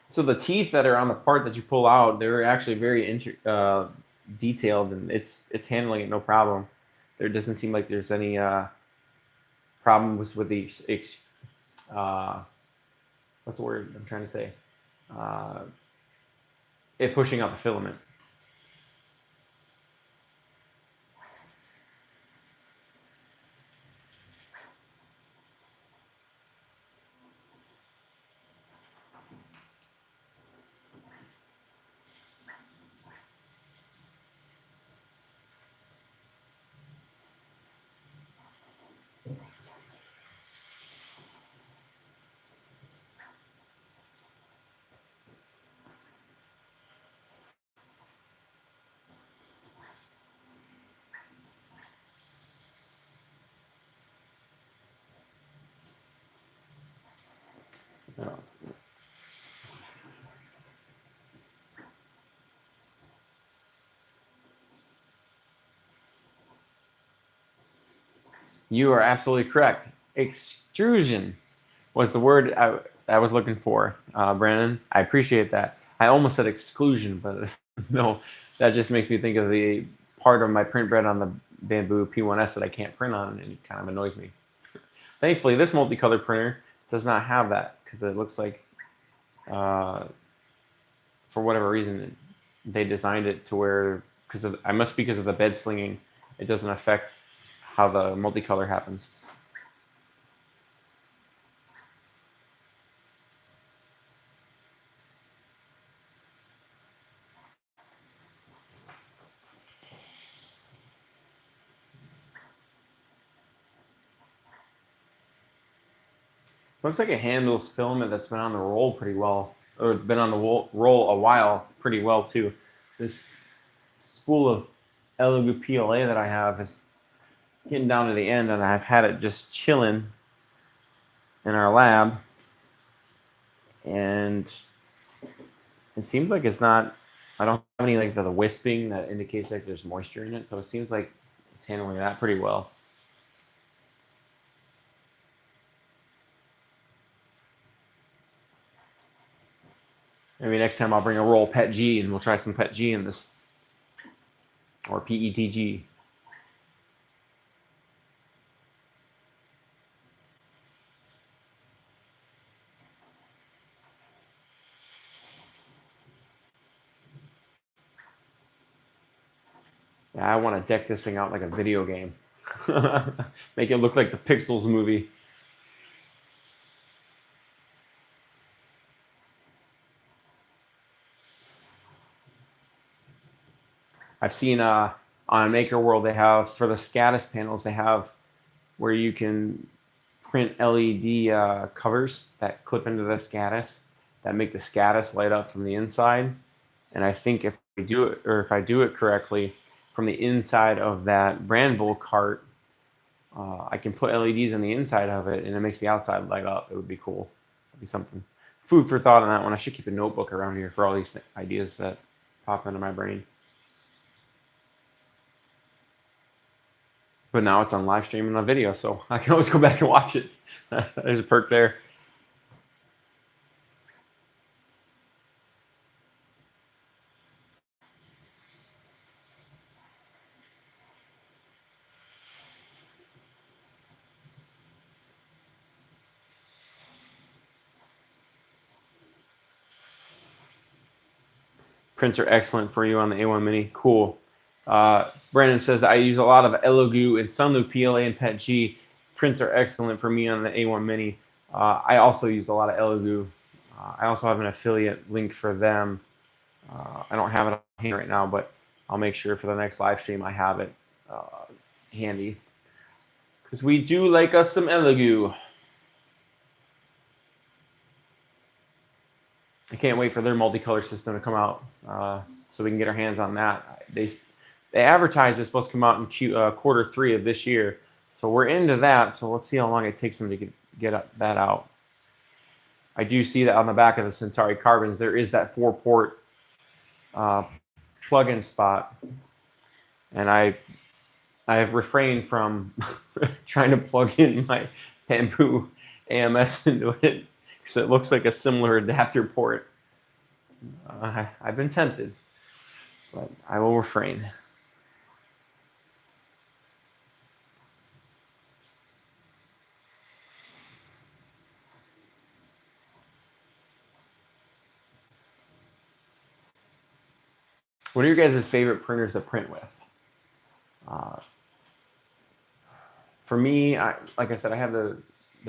So the teeth that are on the part that you pull out, they're actually very detailed, and it's handling it no problem. There doesn't seem like there's any problems with the what's the word I'm trying to say? It pushing out the filament. You are absolutely correct. Extrusion was the word I was looking for, Brandon. I appreciate that. I almost said exclusion, but no, that just makes me think of the part of my print bread on the Bambu P1S that I can't print on, and it kind of annoys me. Thankfully, this multicolor printer does not have that because it looks like, for whatever reason, they designed it to where, I must be because of the bed slinging, it doesn't affect how the multicolor happens. Looks like it handles filament that's been on the roll pretty well, or been on the roll a while pretty well too. This spool of Elegoo PLA that I have is getting down to the end, and I've had it just chilling in our lab, and it seems like it's not. I don't have any like the wisping that indicates like there's moisture in it, so it seems like it's handling that pretty well. Maybe next time I'll bring a roll PET G and we'll try some PET G in this, or PETG. Yeah, I want to deck this thing out like a video game. Make it look like the Pixels movie. I've seen on Maker World they have, for the SCADAS panels, they have where you can print LED covers that clip into the SCADAS that make the SCADAS light up from the inside. And I think if we do it, or if I do it correctly, from the inside of that BrandBowl cart, I can put LEDs on the inside of it, and it makes the outside light up. It would be cool. It'd be something. Food for thought on that one. I should keep a notebook around here for all these ideas that pop into my brain. But now it's on live stream and on video, so I can always go back and watch it. There's a perk there. Prints are excellent for you on the A1 Mini. Cool. Brandon says, I use a lot of Elegoo and Sunlu PLA and PET G. Prints are excellent for me on the A1 Mini. I also use a lot of Elegoo. I also have an affiliate link for them. I don't have it on hand right now, but I'll make sure for the next live stream I have it handy. Because we do like us some Elegoo. I can't wait for their multicolor system to come out so we can get our hands on that. They advertise it's supposed to come out in quarter 3 of this year. So we're into that. So let's see how long it takes them to get that out. I do see that on the back of the Centauri Carbons, there is that 4-port plug-in spot. And I have refrained from trying to plug in my Bambu AMS into it, because it looks like a similar adapter port. I've been tempted, but I will refrain. What are your guys' favorite printers to print with? For me, like I said, I have the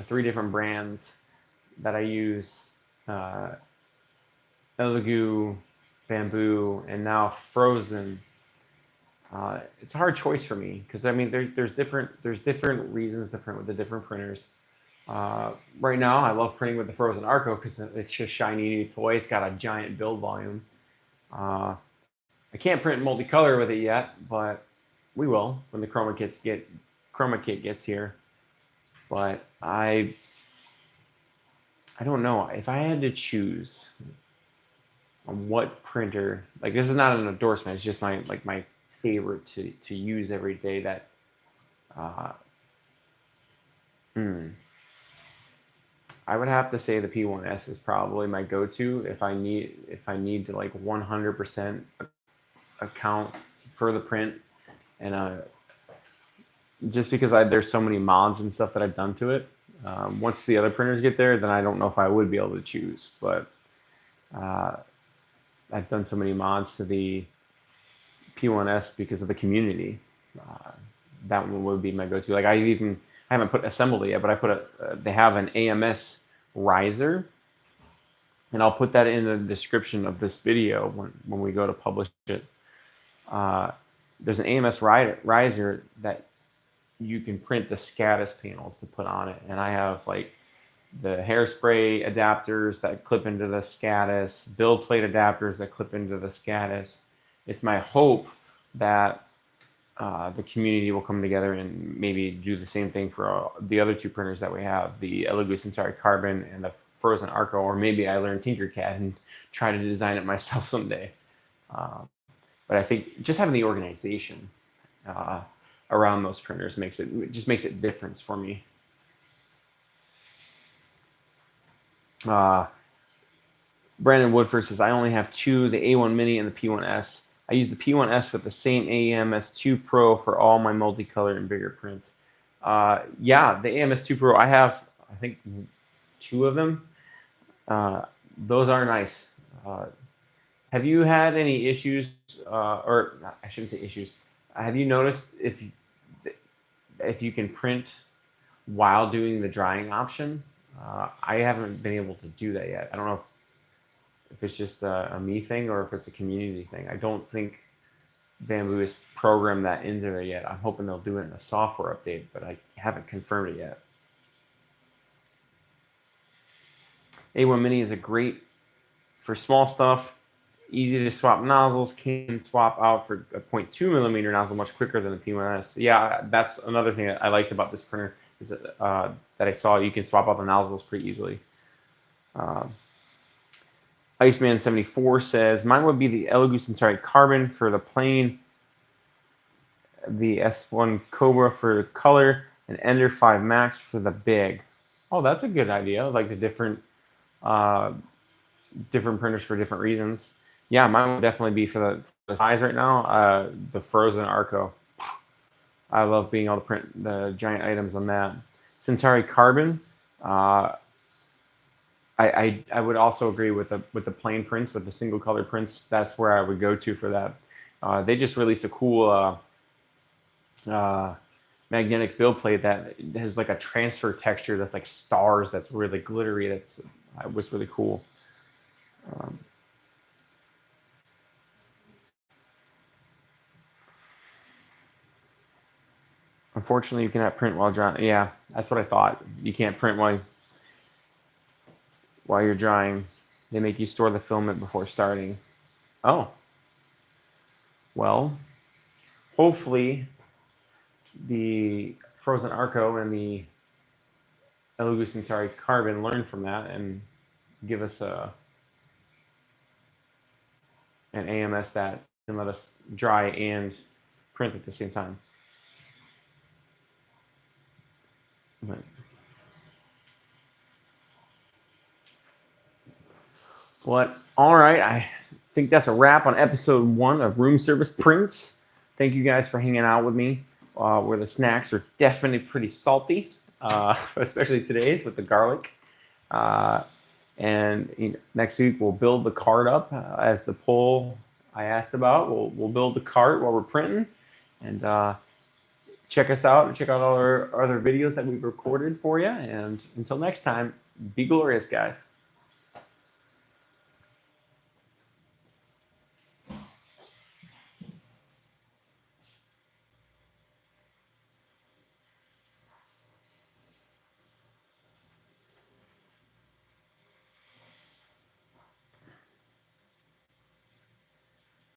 3 different brands that I use. Elegoo, Bambu, and now Frozen. It's a hard choice for me because I mean there's different reasons to print with the different printers. Right now, I love printing with the Frozen Arco because it's just shiny new toy. It's got a giant build volume. I can't print multicolor with it yet, but we will when the chroma kit gets here. But I don't know if I had to choose on what printer. Like, this is not an endorsement. It's just my favorite to use every day. That I would have to say the P1S is probably my go-to if I need to like 100% account for the print, and just because there's so many mods and stuff that I've done to it. Once the other printers get there, then I don't know if I would be able to choose. But I've done so many mods to the P1S because of the community. That one would be my go-to. Like I haven't put assembled it yet, but I put they have an AMS riser, and I'll put that in the description of this video when we go to publish it. There's an AMS riser that you can print the SCADIS panels to put on it, and I have like the hairspray adapters that clip into the SCADIS, build plate adapters that clip into the SCADIS. It's my hope that the community will come together and maybe do the same thing for the other two printers that we have, the Elegoo Centauri Carbon and the Frozen Arco, or maybe I learn Tinkercad and try to design it myself someday. But I think just having the organization around those printers just makes it different for me. Brandon Woodford says, I only have two, the A1 Mini and the P1S. I use the P1S with the same AMS2 Pro for all my multicolor and bigger prints. Yeah, the AMS2 Pro, I have, I think, two of them. Those are nice. Have you had any issues, or I shouldn't say issues, have you noticed if you can print while doing the drying option? I haven't been able to do that yet. I don't know if it's just a me thing or if it's a community thing. I don't think Bambu has programmed that into there yet. I'm hoping they'll do it in a software update, but I haven't confirmed it yet. A1 Mini is a great for small stuff, easy to swap nozzles, can swap out for a 0.2 millimeter nozzle much quicker than the P1S. Yeah, that's another thing that I liked about this printer is that I saw you can swap out the nozzles pretty easily. Iceman74 says, mine would be the Elegoo Centauri Carbon for the plain, the S1 Cobra for the color, and Ender 5 Max for the big. Oh, that's a good idea. Like the different printers for different reasons. Yeah, mine would definitely be for the size right now. The Frozen Arco. I love being able to print the giant items on that. Centauri Carbon. I would also agree with the plain prints, with the single color prints. That's where I would go to for that. They just released a cool magnetic build plate that has like a transfer texture that's like stars. That's really glittery. That was really cool. Unfortunately, you cannot print while drying. Yeah, that's what I thought. You can't print while you're drying. They make you store the filament before starting. Oh. Well, hopefully the Frozen Arco and the Elegoo Centauri Carbon learn from that and give us an AMS that can let us dry and print at the same time. But all right, I think that's a wrap on episode 1 of Room Service Prints. Thank you guys for hanging out with me. Where the snacks are definitely pretty salty, especially today's with the garlic. And next week we'll build the cart up as the poll I asked about. We'll build the cart while we're printing, and check us out and check out all our other videos that we've recorded for you. And until next time, be glorious, guys.